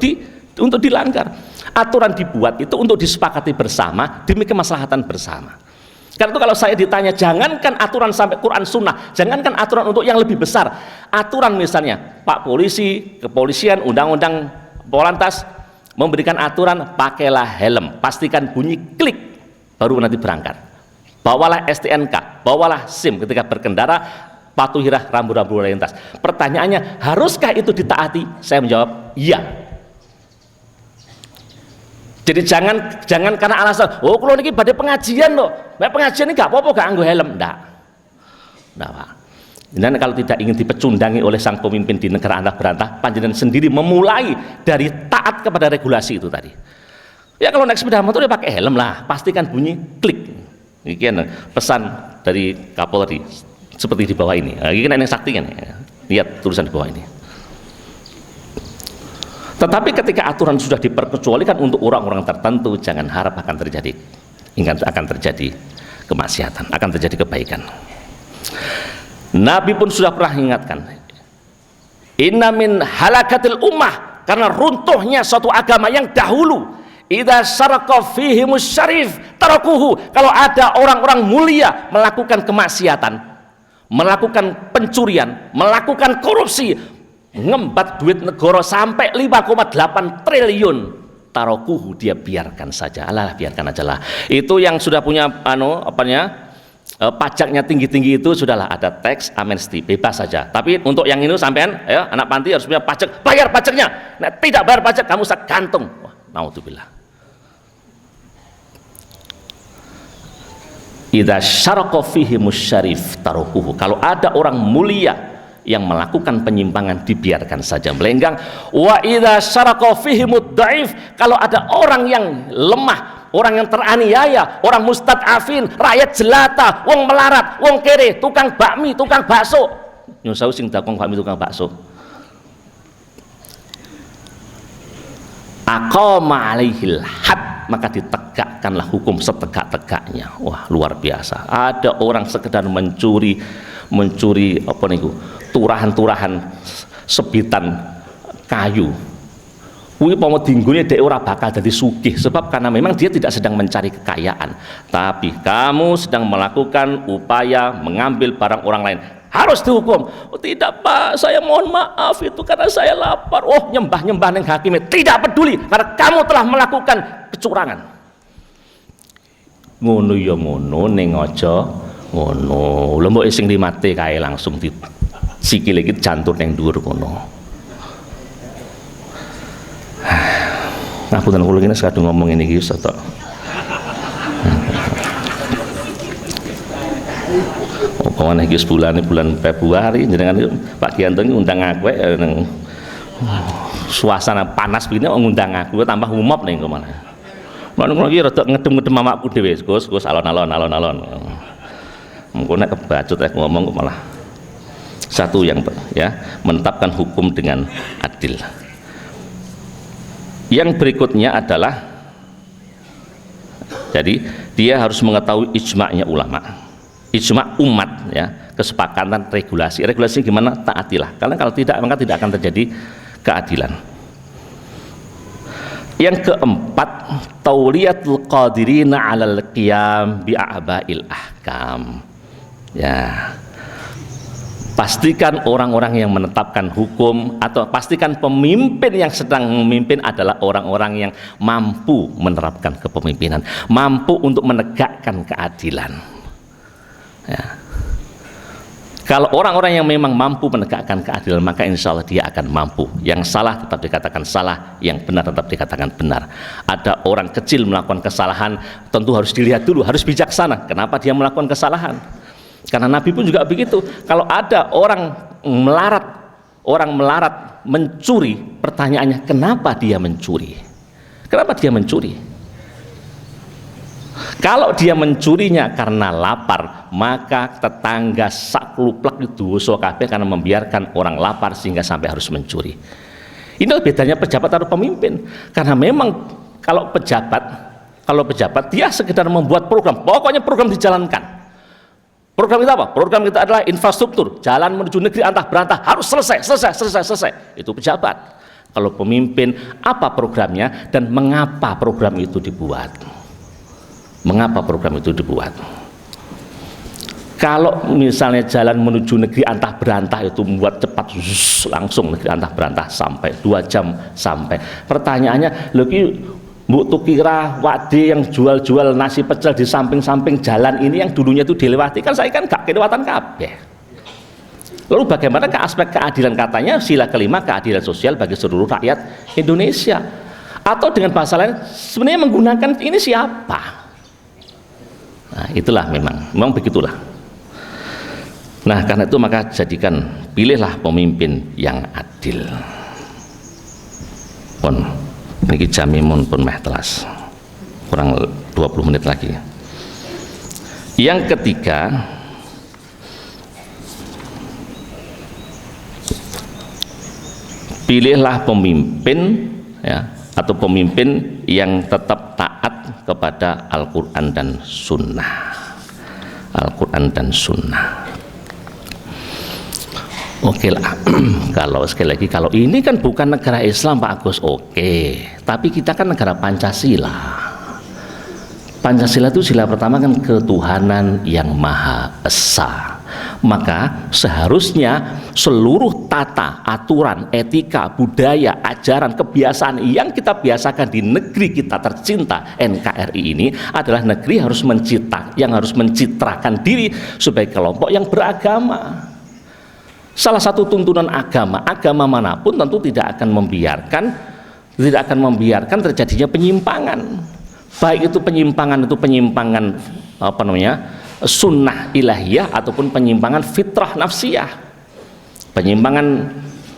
dilanggar. Aturan dibuat itu untuk disepakati bersama demi kemaslahatan bersama. Karena itu kalau saya ditanya, jangankan aturan sampai Quran sunnah, jangankan aturan untuk yang lebih besar, aturan misalnya Pak Polisi, kepolisian, undang-undang Polantas memberikan aturan pakailah helm, pastikan bunyi klik baru nanti berangkat, bawalah STNK, bawalah SIM ketika berkendara, patuhilah rambu-rambu lalu lintas. Pertanyaannya, haruskah itu ditaati? Saya menjawab iya. Jadi jangan karena alasan, oh kalau ini badai pengajian loh, pengajian ini gak apa-apa gak nganggo helm, enggak, Pak. Dan kalau tidak ingin dipecundangi oleh sang pemimpin di negara antah berantah, panjenengan sendiri memulai dari taat kepada regulasi itu tadi. Ya kalau naik sepeda motor ya pakai helm lah, pastikan bunyi klik. Ini pesan dari Kapolri seperti di bawah ini. Ini kan yang sakti kan, lihat tulisan di bawah ini. Tetapi ketika aturan sudah diperkecualikan untuk orang-orang tertentu, jangan harap akan terjadi, ingat akan terjadi kemaksiatan, akan terjadi kebaikan. Nabi pun sudah pernah ingatkan, inna min halakatil ummah, karena runtuhnya suatu agama yang dahulu, idza syaraqa fihimus syarif tarakuhu, kalau ada orang-orang mulia melakukan kemaksiatan, melakukan pencurian, melakukan korupsi, ngembat duit negara sampai 5,8 triliun, tarakuhu, dia biarkan saja, alah biarkan aja lah. Itu yang sudah punya pajaknya tinggi-tinggi itu sudahlah, ada tax amnesty, bebas saja. Tapi untuk yang ini sampean ya, anak panti harus punya pajak, bayar pajaknya. Nah, tidak bayar pajak kamu saya gantung. Wah, naudzubillah. Idza syaraqa fihi musyarif tarukuhu, kalau ada orang mulia yang melakukan penyimpangan dibiarkan saja melenggang. Wa idza syaraqa fihi muddaif, kalau ada orang yang lemah, orang yang teraniaya, orang mustad'afin, rakyat jelata, wong melarat, wong kere, tukang bakmi, tukang bakso, nyusau sing dakong bakmi, tukang bakso, aqama alaihil had, maka ditegakkanlah hukum setegak-tegaknya. Wah, luar biasa. Ada orang sekedar mencuri apa niku, turahan-turahan sebitan kayu, kuwi pomo dinggone dhek ora bakal jadi sugih, sebab karena memang dia tidak sedang mencari kekayaan, tapi kamu sedang melakukan upaya mengambil barang orang lain, harus dihukum. Oh, tidak Pak, saya mohon maaf, itu karena saya lapar. Oh, nyembah-nyembah neng hakimnya, tidak peduli karena kamu telah melakukan kecurangan. Ngono ya ngono, ning aja ngono. Lha mbok sing limate kae langsung di sikile iki jantur ning dhuwur kono. Aku dan kulo ini sekadung ngomong ini gitu tok. Kawan iki bulan Februari jenengan Pak Gianto ini undang aku nang suasana panas begini ngundang aku tambah umop ning kemana. Lan lagi rada ngedem-ngedem mamakku dhewe, Gus alon-alon. Mengko nek kebacut ngomong kok malah satu yang ya menetapkan hukum dengan adil. Yang berikutnya adalah, jadi dia harus mengetahui ijma'nya ulama, ijma' umat ya, kesepakatan regulasi gimana, taatilah, karena kalau tidak maka tidak akan terjadi keadilan. Yang keempat, tauliyatul qadirina 'alal qiyam bi'a'ba'il ahkam. Ya, pastikan orang-orang yang menetapkan hukum atau pastikan pemimpin yang sedang memimpin adalah orang-orang yang mampu menerapkan kepemimpinan, mampu untuk menegakkan keadilan. Ya. Kalau orang-orang yang memang mampu menegakkan keadilan, maka insya Allah dia akan mampu. Yang salah tetap dikatakan salah, yang benar tetap dikatakan benar. Ada orang kecil melakukan kesalahan, tentu harus dilihat dulu, harus bijaksana. Kenapa dia melakukan kesalahan? Karena Nabi pun juga begitu. Kalau ada orang melarat mencuri, pertanyaannya kenapa dia mencuri? Kenapa dia mencuri? Kalau dia mencurinya karena lapar, maka tetangga sakluplak itu dosa kabeh karena membiarkan orang lapar sehingga sampai harus mencuri. Ini bedanya pejabat atau pemimpin. Karena memang kalau pejabat dia sekedar membuat program, pokoknya program dijalankan. Program kita apa? Program kita adalah infrastruktur, jalan menuju negeri antah berantah harus selesai. Itu pejabat. Kalau pemimpin, apa programnya dan mengapa program itu dibuat? Mengapa program itu dibuat? Kalau misalnya jalan menuju negeri antah berantah itu membuat cepat, langsung negeri antah berantah sampai 2 jam sampai. Pertanyaannya, lagi Mbok Tukira Wade yang jual-jual nasi pecel di samping-samping jalan ini yang dulunya itu dilewati, kan saya kan gak kelewatan kabeh. Lalu bagaimana ke aspek keadilan? Katanya sila kelima keadilan sosial bagi seluruh rakyat Indonesia. Atau dengan bahasa lain, sebenarnya menggunakan ini siapa? Nah, itulah memang begitulah. Nah, karena itu maka jadikan, pilihlah pemimpin yang adil. Pun niki jamimun pun meh telas, kurang 20 menit lagi. Yang ketiga, pilihlah pemimpin ya, atau pemimpin yang tetap taat kepada Al-Quran dan Sunnah. Al-Quran dan Sunnah. Oke lah, kalau sekali lagi, kalau ini kan bukan negara Islam Pak Agus, oke, tapi kita kan negara Pancasila. Pancasila itu sila pertama kan ketuhanan yang Maha Esa. Maka seharusnya seluruh tata, aturan, etika, budaya, ajaran, kebiasaan yang kita biasakan di negeri kita tercinta NKRI ini adalah negeri yang harus mencitrakan diri sebagai kelompok yang beragama. Salah satu tuntunan agama manapun tentu tidak akan membiarkan terjadinya penyimpangan. Baik itu penyimpangan sunnah ilahiyah ataupun penyimpangan fitrah nafsiyah. Penyimpangan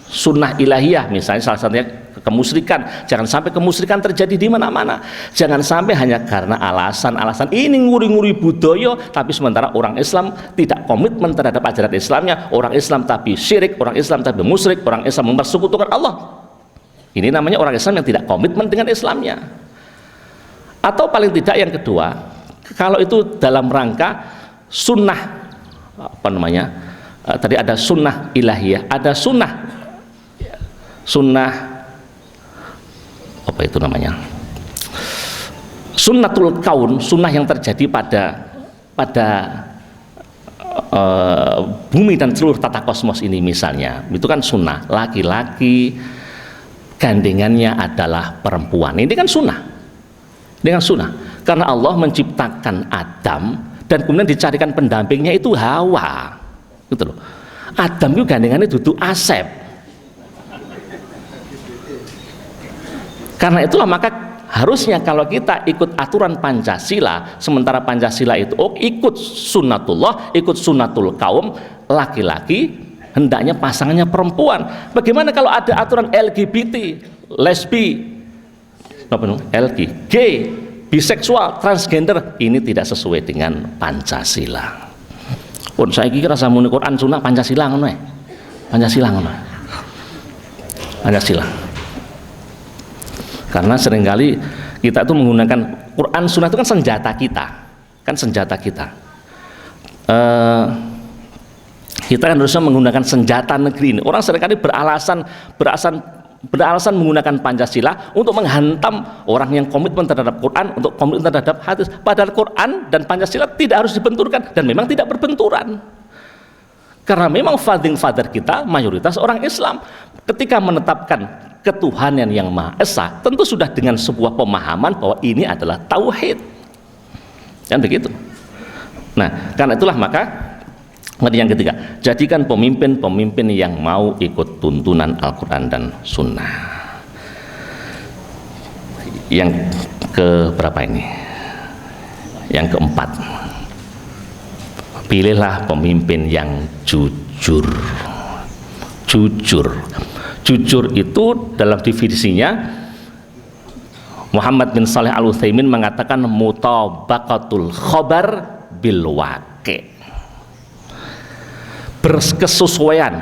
sunnah ilahiyah misalnya salah satunya kemusyrikan. Jangan sampai kemusyrikan terjadi di mana-mana. Jangan sampai hanya karena alasan-alasan ini nguri-nguri budaya, tapi sementara orang Islam tidak komitmen terhadap ajaran Islamnya. Orang Islam tapi syirik, orang Islam tapi musyrik, orang Islam mempersekutukan Allah. Ini namanya orang Islam yang tidak komitmen dengan Islamnya. Atau paling tidak yang kedua, kalau itu dalam rangka sunnah tadi ada sunnah ilahiyah, ada sunnah sunnatul kaun, sunnah yang terjadi pada bumi dan seluruh tata kosmos ini misalnya, itu kan sunnah, laki-laki gandengannya adalah perempuan, ini kan sunnah. Dengan sunnah, karena Allah menciptakan Adam dan kemudian dicarikan pendampingnya itu Hawa, gitu loh. Adam itu gandengannya duduk Asep. Karena itulah maka harusnya kalau kita ikut aturan Pancasila, sementara Pancasila itu ikut sunnatullah, ikut sunnatul kaum, laki-laki hendaknya pasangannya perempuan. Bagaimana kalau ada aturan LGBT, lesbi, gay, biseksual, transgender, ini tidak sesuai dengan Pancasila. Pun saya kira samune Quran Sunnah Pancasila ngono ya. Pancasila. Karena seringkali kita itu menggunakan Quran Sunnah itu kan senjata kita. Kita kan harusnya menggunakan senjata negeri ini. Orang seringkali beralasan menggunakan Pancasila untuk menghantam orang yang komitmen terhadap Quran, untuk komitmen terhadap hadis. Padahal Quran dan Pancasila tidak harus dibenturkan dan memang tidak berbenturan. Karena memang founding father kita mayoritas orang Islam. Ketika menetapkan ketuhanan yang Maha Esa, tentu sudah dengan sebuah pemahaman bahwa ini adalah tauhid. Kan begitu. Nah, karena itulah maka yang ketiga, jadikan pemimpin-pemimpin yang mau ikut tuntunan Al-Quran dan Sunnah. Yang keberapa ini? Yang keempat, pilihlah pemimpin yang jujur. Jujur itu dalam definisinya Muhammad bin Shalih Al-Utsaimin mengatakan mutabaqatul khobar bil waqi'. Berkesesuaian,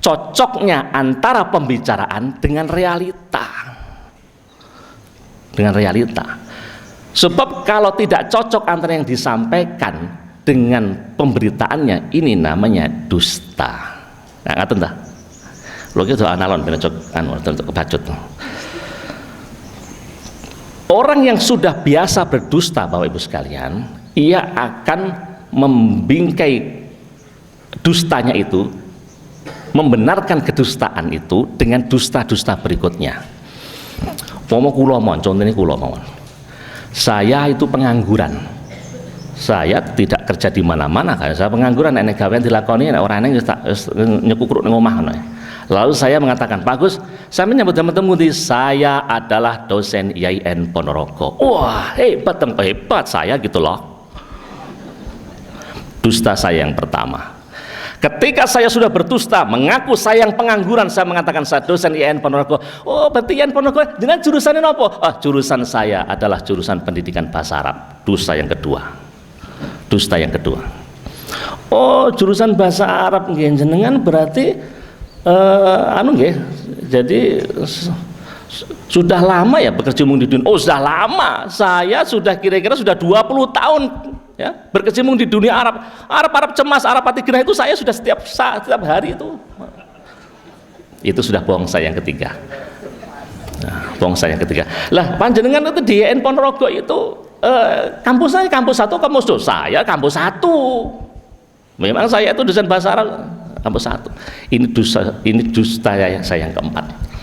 cocoknya antara pembicaraan dengan realita. Sebab kalau tidak cocok antara yang disampaikan dengan pemberitaannya, ini namanya dusta. Nah, ngaten ta? Lho iki analon ben untuk kebacut. Orang yang sudah biasa berdusta, Bapak Ibu sekalian, ia akan membingkai dustanya itu, membenarkan kedustaan itu dengan dusta-dusta berikutnya. Contohnya kula mawon. Saya itu pengangguran. Saya tidak kerja di mana-mana, saya pengangguran, enek gawean dilakoni ora enek nyekukruk ning omah ngono. Lalu saya mengatakan, "Pak Gus, saya menyambut teman-teman di saya adalah dosen IAIN Ponorogo." Wah, hebat saya gitu loh. Dusta saya yang pertama. Ketika saya sudah berdusta, mengaku saya yang pengangguran, saya mengatakan saya dosen IAIN Ponorogo. Oh, berarti IAIN Ponorogo dengan jurusannya apa? Jurusan saya adalah jurusan pendidikan bahasa Arab. Dusta yang kedua. Oh, jurusan bahasa Arab nggih jenengan berarti nggih. Jadi Sudah lama ya berkecimpung di dunia? Oh, sudah lama. Saya sudah kira-kira sudah 20 tahun ya berkecimpung di dunia Arab. Arab cemas, Arab hati gerah itu saya sudah setiap saat, setiap hari itu. Itu sudah bohong saya yang ketiga. Nah, bohong saya yang ketiga. Lah panjenengan itu di IAIN Ponorogo itu kampus saya kampus 1, kampus 2. Saya kampus 1. Memang saya itu dosen bahasa Arab kampus 1. Ini dusta saya yang keempat.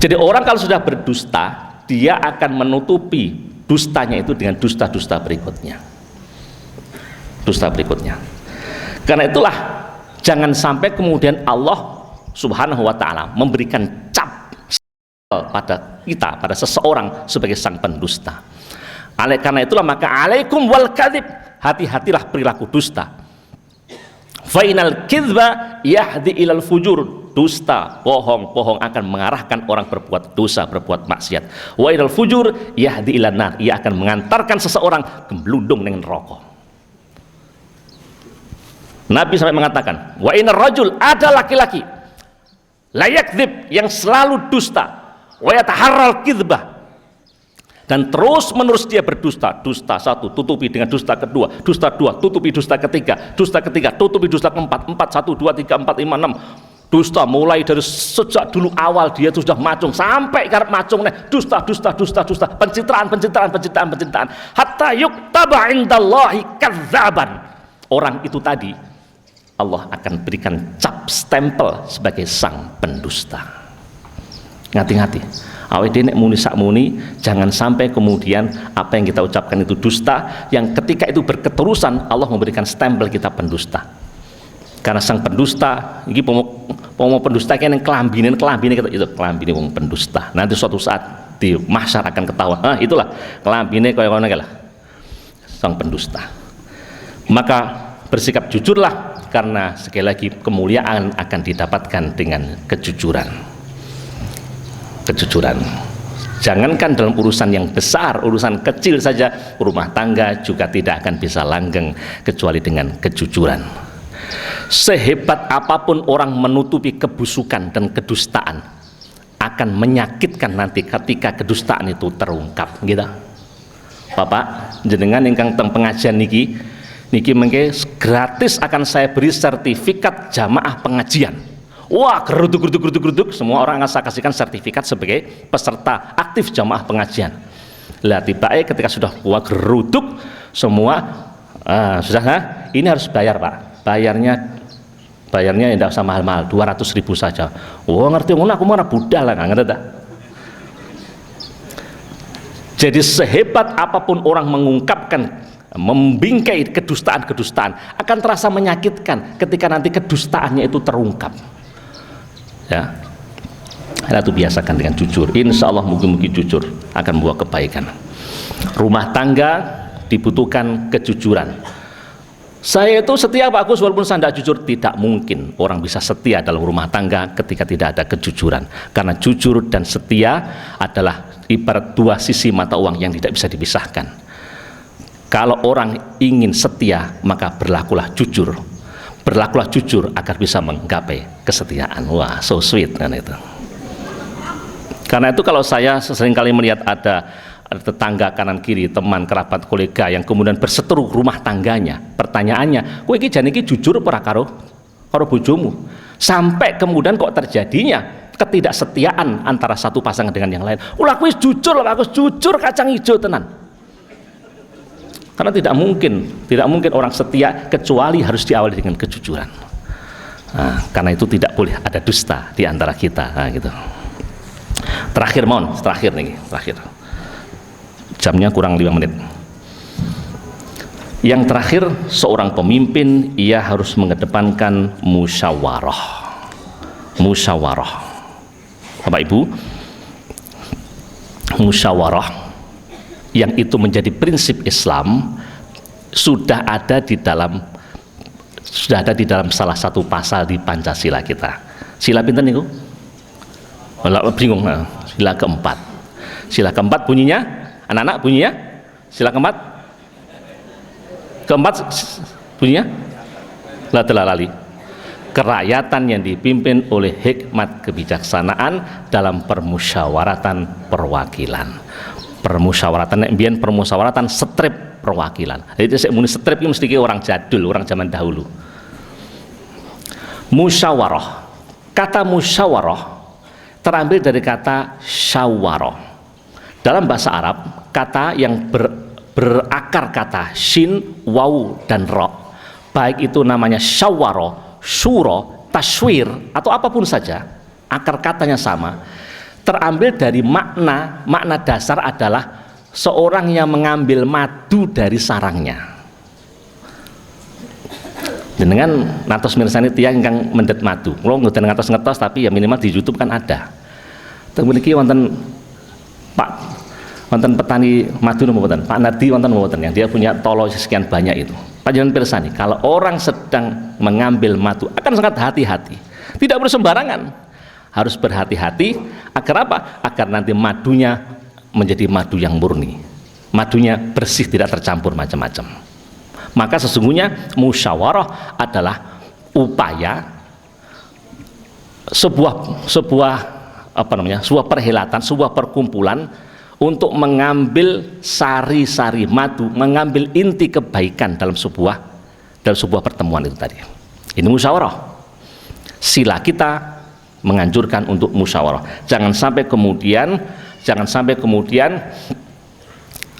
Jadi orang kalau sudah berdusta, dia akan menutupi dustanya itu dengan dusta-dusta berikutnya. Dusta berikutnya. Karena itulah jangan sampai kemudian Allah Subhanahu wa taala memberikan cap pada kita, pada seseorang sebagai sang pendusta. Karena itulah maka alaikum wal kadzib, hati-hatilah perilaku dusta. Fainal kizba yahdi ilal fujur, dusta, bohong akan mengarahkan orang berbuat dosa, berbuat maksiat. Wa ilal fujur yahdi ilan nar, ia akan mengantarkan seseorang gembludung dengan neraka. Nabi sampai mengatakan, wa inar rajul, ada laki-laki la yakdzib, yang selalu dusta, wa yataharral kizbah, dan terus menerus dia berdusta. Dusta 1 tutupi dengan dusta kedua, dusta 2 tutupi dusta ketiga, dusta ketiga tutupi dusta keempat, 4 1 2 3 4 5 6 dusta, mulai dari sejak dulu awal dia sudah macung sampai karep macung dusta, pencitraan hatta yuktaba indallahi kadzaban. Orang itu tadi Allah akan berikan cap stempel sebagai sang pendusta. Ngati-ngati awake dhewe nek muni sak muni, jangan sampai kemudian apa yang kita ucapkan itu dusta, yang ketika itu berketerusan Allah memberikan stempel kita pendusta. Karena sang pendusta iki pomo pendusta kene kelambine kita itu kelambine wong pendusta. Nanti suatu saat di mahsyar akan ketahuan, itulah kelambine kaya ngono lah sang pendusta. Maka bersikap jujurlah, karena sekali lagi kemuliaan akan didapatkan dengan kejujuran. Jangankan dalam urusan yang besar, urusan kecil saja, rumah tangga juga tidak akan bisa langgeng kecuali dengan kejujuran. Sehebat apapun orang menutupi kebusukan dan kedustaan, akan menyakitkan nanti ketika kedustaan itu terungkap gitu. Bapak jenengan ingkang teng pengajian niki mengke gratis akan saya beri sertifikat jamaah pengajian. Wah, geruduk, semua orang akan saya kasihkan sertifikat sebagai peserta aktif jamaah pengajian. Lah tiba-tiba ketika sudah geruduk semua, sudah, ini harus bayar Pak. Bayarnya tidak usah mahal-mahal, 200.000 saja. Wah, ngerti ngono, aku mana budal lah, ngerti tak? Jadi sehebat apapun orang mengungkapkan, membingkai kedustaan akan terasa menyakitkan ketika nanti kedustaannya itu terungkap. Ya, itu biasakan dengan jujur. Insya Allah mungkin jujur akan membawa kebaikan. Rumah tangga dibutuhkan kejujuran. Saya itu setia Pak Agus walaupun saya tidak jujur. Tidak mungkin orang bisa setia dalam rumah tangga ketika tidak ada kejujuran. Karena jujur dan setia adalah ibarat dua sisi mata uang yang tidak bisa dipisahkan. Kalau orang ingin setia, maka berlakulah jujur. Berlakulah jujur agar bisa menggapai kesetiaan. Wah, so sweet kan itu. Karena itu kalau saya seringkali melihat ada tetangga kanan kiri, teman, kerabat, kolega yang kemudian berseteru rumah tangganya, pertanyaannya, kowe iki jane iki jujur ora karo bojomu? Sampai kemudian kok terjadinya ketidaksetiaan antara satu pasangan dengan yang lain. Ulah kowe jujur lah, aku jujur kacang hijau tenan. Karena tidak mungkin orang setia kecuali harus diawali dengan kejujuran. Nah, karena itu tidak boleh ada dusta di antara kita. Nah, gitu. Terakhir jamnya kurang 5 menit. Yang terakhir, seorang pemimpin ia harus mengedepankan musyawarah. Bapak Ibu, musyawarah yang itu menjadi prinsip Islam sudah ada di dalam salah satu pasal di Pancasila kita. Sila pinten niku? Bingung. Sila keempat. Sila keempat bunyinya, anak-anak bunyinya. Sila keempat bunyinya. Lali. kerakyatan yang dipimpin oleh hikmat kebijaksanaan dalam permusyawaratan perwakilan. Permusyawaratan biyen permusyawaratan strip perwakilan. Jadi sik muni strip iki mesti orang jadul, orang zaman dahulu. Musyawarah. Kata musyawarah terambil dari kata syawarah. Dalam bahasa Arab, kata yang berakar kata shin, waw, dan ro, baik itu namanya syawaro, syuro, taswir, atau apapun saja, akar katanya sama, terambil dari makna dasar adalah seorang yang mengambil madu dari sarangnya. Dengan nantos mirsani tiyang ingkang mendet madu, kula mboten ngantos tapi ya minimal di YouTube kan ada. Teng mriki wonten Pak, wonten petani madu napa mboten? Pak Nadi wonten mboten yang dia punya tolo sekian banyak itu. Panjenengan pirsani, kalau orang sedang mengambil madu akan sangat hati-hati. Tidak boleh sembarangan. Harus berhati-hati agar apa? Agar nanti madunya menjadi madu yang murni. Madunya bersih, tidak tercampur macam-macam. Maka sesungguhnya musyawarah adalah upaya sebuah perhelatan, sebuah perkumpulan untuk mengambil sari-sari madu, mengambil inti kebaikan dalam sebuah pertemuan itu tadi. Ini musyawarah. Sila kita menganjurkan untuk musyawarah. Jangan sampai kemudian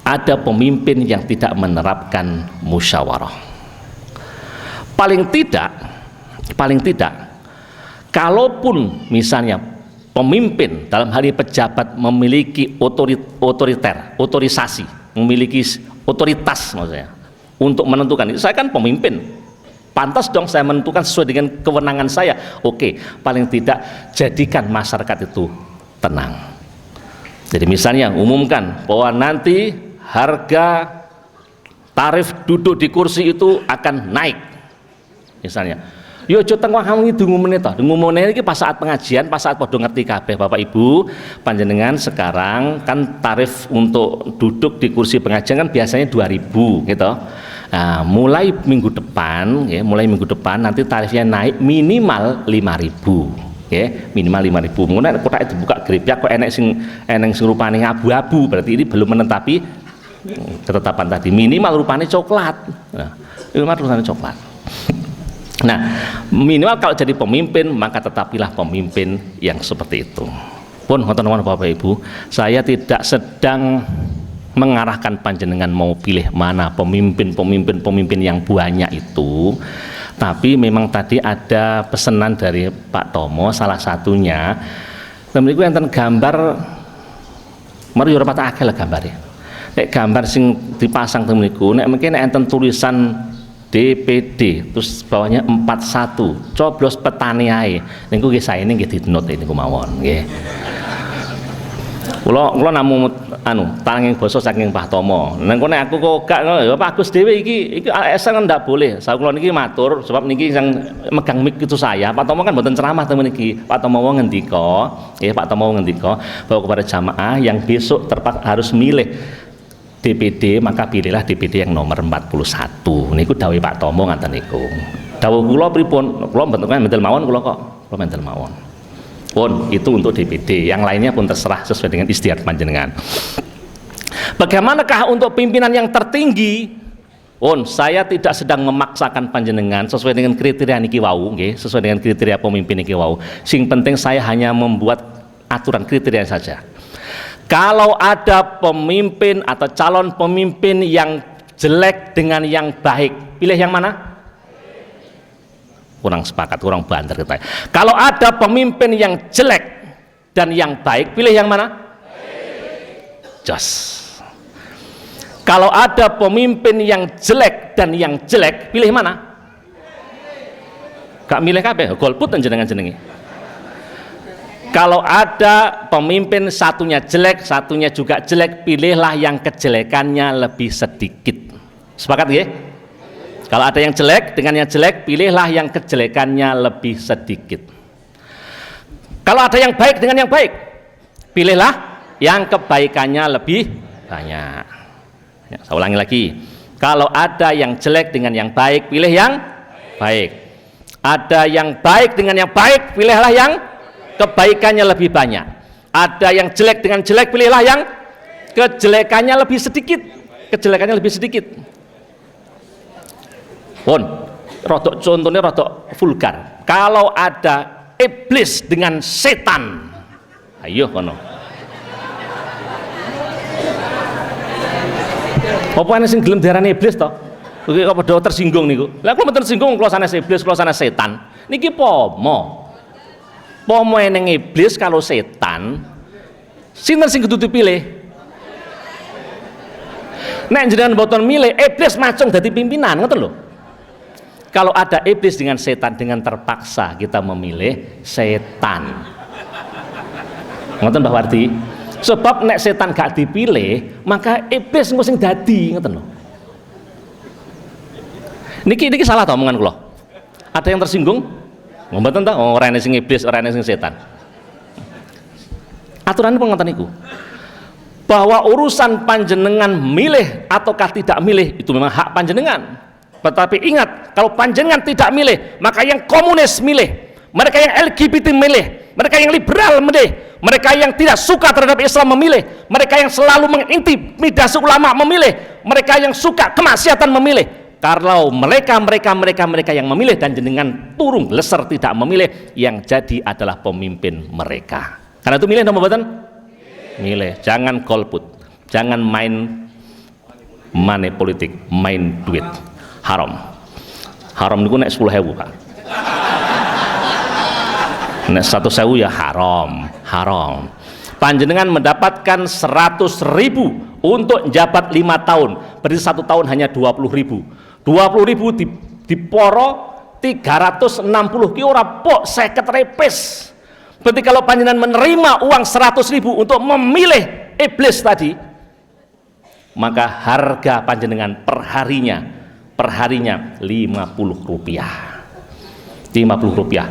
ada pemimpin yang tidak menerapkan musyawarah. Paling tidak, kalaupun misalnya pemimpin dalam hal ini pejabat memiliki otorisasi, memiliki otoritas maksudnya untuk menentukan itu, saya kan pemimpin, pantas dong saya menentukan sesuai dengan kewenangan saya. Oke, paling tidak jadikan masyarakat itu tenang. Jadi misalnya umumkan bahwa nanti harga tarif duduk di kursi itu akan naik misalnya. Yo aja teng wae dungu menit to. Dungu menit iki pas saat pengajian, pas saat padha ngerti kabeh Bapak Ibu, panjenengan sekarang kan tarif untuk duduk di kursi pengajian kan biasanya 2.000 gitu. Nah, mulai minggu depan nanti tarifnya naik minimal 5.000. Ya, minimal 5.000. Mun nek kotak dibuka grepyak kok enek sing rupane abu-abu, berarti ini belum menetapi ketetapan tadi. Minimal rupanya coklat. Nah, minimal rupanya coklat. Nah, minimal kalau jadi pemimpin maka tetapilah pemimpin yang seperti itu. Pun teman-teman Bapak Ibu, saya tidak sedang mengarahkan panjenengan mau pilih mana pemimpin yang banyak itu. Tapi memang tadi ada pesanan dari Pak Tomo, salah satunya temen-temen enten gambar mari ora patah akeh lah gambare. Nek gambar sing dipasang temen niku, nek mungkin enten tulisan DPD terus bawahnya 41 coblos petani ae niku nggih saene nggih di-note niku mawon nggih. Kula namung tanging basa saking Pak Tomo. Nang kene aku kok gak ya Pak Agus dhewe iki ASN ndak boleh. Saya kula niki matur sebab niki sing megang mic itu saya. Pak Tomo kan mboten ceramah temen iki. Pak Tomo ngendika, Pak Tomo ngendika bahwa kepada jamaah yang besok terpaksa harus milih DPD, maka pilihlah DPD yang nomor 41. Niku dawuh Pak Tomo ngaten niku. Dawuh kula pripun? Kula mboten mendel mawon kula kok. Kula mendel mawon. Pun itu untuk DPD, yang lainnya pun terserah sesuai dengan istiadat panjenengan. Bagaimanakah untuk pimpinan yang tertinggi? Pun saya tidak sedang memaksakan panjenengan sesuai dengan kriteria niki wau, nggih, sesuai dengan kriteria pemimpin niki wau. Sing penting saya hanya membuat aturan kriteria saja. Kalau ada pemimpin atau calon pemimpin yang jelek dengan yang baik, pilih yang mana? Kurang sepakat, kurang banter kita. Kalau ada pemimpin yang jelek dan yang baik, pilih yang mana? Jos. Kalau ada pemimpin yang jelek dan yang jelek, pilih mana? Gak milih kabeh, golput jenengan-jenengi. Kalau ada pemimpin satunya jelek, satunya juga jelek, pilihlah yang kejelekannya lebih sedikit. Sepakat ya? Kalau ada yang jelek dengan yang jelek, pilihlah yang kejelekannya lebih sedikit. Kalau ada yang baik dengan yang baik, pilihlah yang kebaikannya lebih banyak. Ya, saya ulangi lagi. Kalau ada yang jelek dengan yang baik, pilih yang baik. Ada yang baik dengan yang baik, pilihlah yang kebaikannya lebih banyak. Ada yang jelek dengan jelek, pilihlah yang kejelekannya lebih sedikit. Kejelekannya lebih sedikit. Rodok contohnya rodok vulgar. Kalau ada iblis dengan setan, ayo kono. Apa ana sing gelem diarani iblis to? Iki kok padha tersinggung niku. Lah kok mboten tersinggung kula sanes iblis, kula sanes setan. Niki pomo. Pomo eneng iblis kalau setan. Sinten sing kudu dipilih? Nek jenengan mboten milih, iblis macung dadi pimpinan, ngoten lho. Kalau ada iblis dengan setan, dengan terpaksa kita memilih setan. Ngoten Mbah Wardi? Sebab nek setan gak dipilih, maka iblis engko sing dadi, ngoten lho. Niki salah ta omongan kula? Ada yang tersinggung? Mboten ta? Ora ana sing iblis, ora ana sing setan. Aturannya pengonten niku. Bahwa urusan panjenengan milih ataukah tidak milih itu memang hak panjenengan. Tetapi ingat, kalau panjenengan tidak milih, maka yang komunis milih, mereka yang LGBT milih, mereka yang liberal milih, mereka yang tidak suka terhadap Islam memilih, mereka yang selalu mengintimidasi ulama memilih, mereka yang suka kemaksiatan memilih. Kalau mereka yang memilih dan jenengan turun leser tidak memilih, yang jadi adalah pemimpin mereka. Karena itu milih nomor batan? Milih. Jangan golput, jangan main money politik, main duit. Haram. Haram niku nek 10.000 Pak. Nek 100.000 ya haram. Haram. Panjenengan mendapatkan 100.000 untuk jabat 5 tahun, berarti 1 tahun hanya 20.000. 20.000 diporo 360 ki ora pok 50 repes. Berarti kalau panjenengan menerima uang 100.000 untuk memilih iblis tadi, maka harga panjenengan perharinya 50 rupiah. 50 rupiah.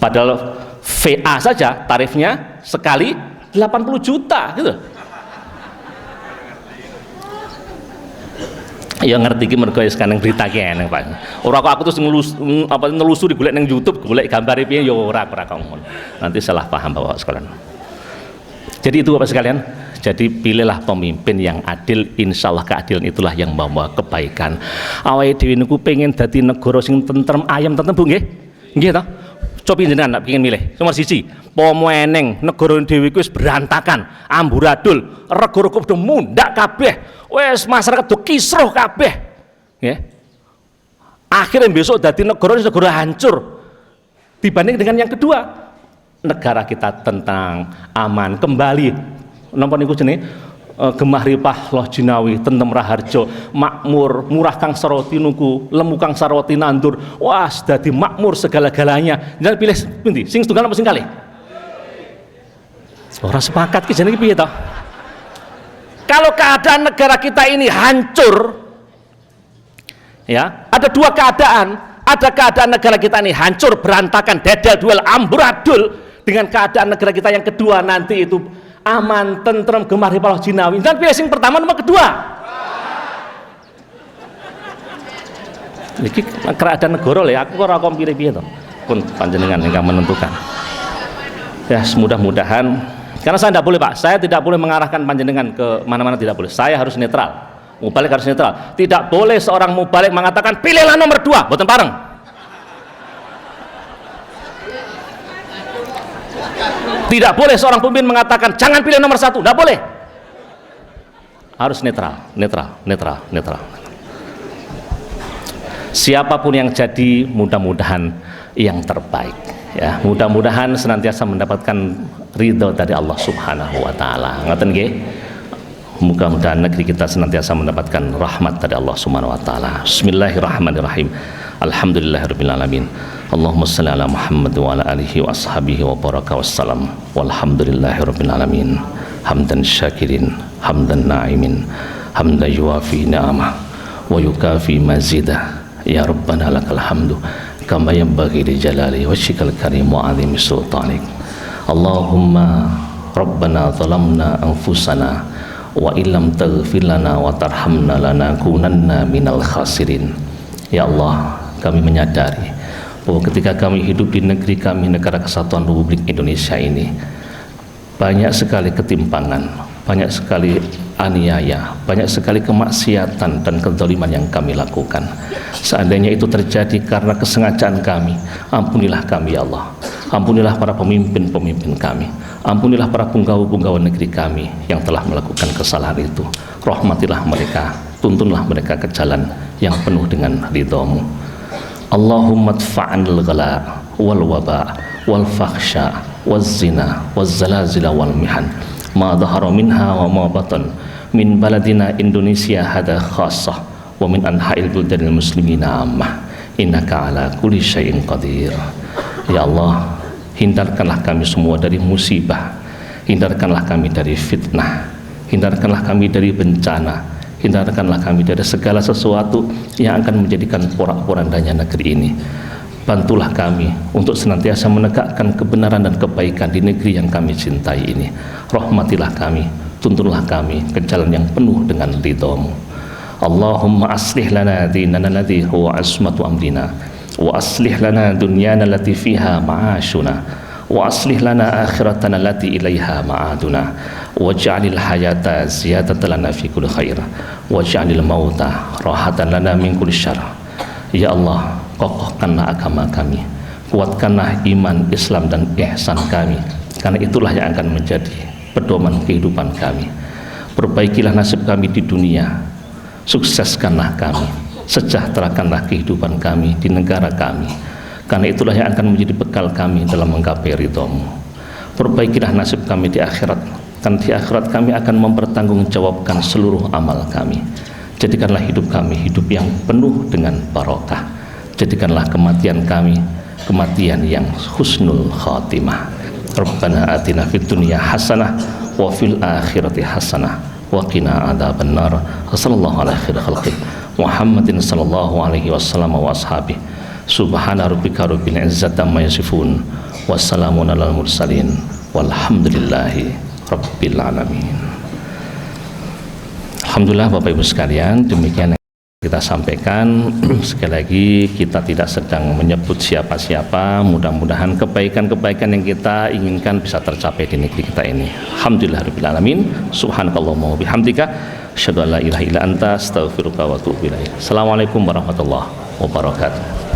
Padahal VA saja tarifnya sekali 80 juta gitu. Ya ngerti ki mergo sekarang berita ki eneng Pak. Ora kok aku terus nelusuri golek nang YouTube, golek gambare piye ya ora kok ngono. Nanti salah paham Bapak sekalian. Jadi itu Bapak sekalian, jadi pilihlah pemimpin yang adil, insyaallah keadilan itulah yang membawa kebaikan. Awake dhewe niku pengen dadi negara sing tentrem, ayem tentrem Bu nggih? Nggih to? Coba jenengan nak pengen milih. Nomor 1, pomo eneng negara dhewe wis berantakan, amburadul, rego-rego padha mundak kabeh. Wis masyarakat do kisruh kabeh. Nggih. Akhirnya besok dadi negara hancur. Dibanding dengan yang kedua, negara kita tentang aman kembali. Napa niku jenenge? Gemah ripah loh jinawi tentem raharjo makmur murah kang saroti nuku lemu kang saroti nandur wah dadi makmur segala-galanya. Jangan pilih pundi sing setunggal apa sing kalih ora sepakat ki jenenge piye to? Kalau keadaan negara kita ini hancur ya, ada dua keadaan. Ada keadaan negara kita ini hancur berantakan dedel duel amburadul dengan keadaan negara kita yang kedua nanti itu aman, tentrem, gemah ripah jinawi. Dan pilih sing pertama nomor kedua. Iki keadaan negara lho, aku ora kok pilih piye to. Pun panjenengan ingkang menentukan. Ya, mudah-mudahan karena saya tidak boleh Pak, saya tidak boleh mengarahkan panjenengan ke mana-mana, tidak boleh. Saya harus netral. Mubalik harus netral. Tidak boleh seorang mubalik mengatakan pilihlah nomor 2, boten pareng. Tidak boleh seorang pemimpin mengatakan jangan pilih nomor 1, tidak boleh. Harus netral. Siapapun yang jadi mudah-mudahan yang terbaik. Ya, mudah-mudahan senantiasa mendapatkan ridho dari Allah Subhanahu wa taala. Ngoten nggih? Mudah-mudahan negeri kita senantiasa mendapatkan rahmat dari Allah Subhanahu wa taala. Bismillahirrahmanirrahim. Alhamdulillahirabbil alamin. Allahumma shalli ala Muhammad wa ala alihi wa ashabihi wa baraka wassalam. Walhamdulillahirabbil alamin. Hamdan syakirin, hamdan na'imin, hamdan yuwafi ni'amah wa yukafi mazidah. Ya Rabbana lakal hamdu kama yanbaghi li jalali wajhikal karim wa 'azimi sultanik. Allahumma Rabbana zalamna anfusana wa illam taghfir lana wa tarhamna lanakunanna minal khasirin. Ya Allah, kami menyadari bahwa ketika kami hidup di negeri kami, Negara Kesatuan Republik Indonesia ini, banyak sekali ketimpangan, banyak sekali aniaya, banyak sekali kemaksiatan dan kezaliman yang kami lakukan. Seandainya itu terjadi karena kesengajaan kami, ampunilah kami ya Allah. Ampunilah para pemimpin-pemimpin kami, ampunilah para punggawa-punggawa negeri kami yang telah melakukan kesalahan itu. Rahmatilah mereka, tuntunlah mereka ke jalan yang penuh dengan ridha-Mu. Allahumma dfa'anil ghala wal waba wal fakhsha waz zina waz zalazila wal mihan ma dhahara minha wa ma batan min baladina Indonesia hada khassah wa min anha'il buldanil muslimina ammah innaka ala kulli syai'in qadir. Ya Allah, hindarkanlah kami semua dari musibah, hindarkanlah kami dari fitnah, hindarkanlah kami dari bencana, hindarkanlah kami dari segala sesuatu yang akan menjadikan porak-porandanya negeri ini. Bantulah kami untuk senantiasa menegakkan kebenaran dan kebaikan di negeri yang kami cintai ini. Rahmatilah kami, tuntunlah kami ke jalan yang penuh dengan ridha-Mu. Allahumma aslih lana dinana alladhi huwa asmatu amrina, wa aslih lana dunyana allati fiha ma'ashuna, wa aslih lana akhiratana allati ilaiha ma'aduna, waj'alil hayata ziyadatan lana fi kulli khair, waj'alil mauta rahatan lana min kulli syarr. Ya Allah, kokohkanlah agama kami, kuatkanlah iman, Islam dan ihsan kami, karena itulah yang akan menjadi pedoman kehidupan kami. Perbaikilah nasib kami di dunia, sukseskanlah kami, sejahterakanlah kehidupan kami di negara kami, karena itulah yang akan menjadi bekal kami dalam menggapai ridha-Mu. Perbaikilah nasib kami di akhirat, karena di akhirat kami akan mempertanggungjawabkan seluruh amal kami. Jadikanlah hidup kami hidup yang penuh dengan barokah. Jadikanlah kematian kami kematian yang husnul khatimah. Rabbana atina fid dunya hasanah wa fil akhirati hasanah wa qina adzabannar. Sallallahu ala khairil khalqi Muhammadin sallallahu alaihi wasallam wa ashabihi. Subhana rabbika rabbil izzati amma yasifun, wassalamun alal mursalin, walhamdulillahi rabbil alamin. Alhamdulillah Bapak Ibu sekalian, demikian yang kita sampaikan. Sekali lagi kita tidak sedang menyebut siapa-siapa, mudah-mudahan kebaikan-kebaikan yang kita inginkan bisa tercapai di negeri kita ini. Alhamdulillah rabbil alamin. Subhanakallahumma wa bihamdika asyhadu an la ilaha illa anta astaghfiruka wa atubu ilaik. Assalamualaikum warahmatullahi wabarakatuh.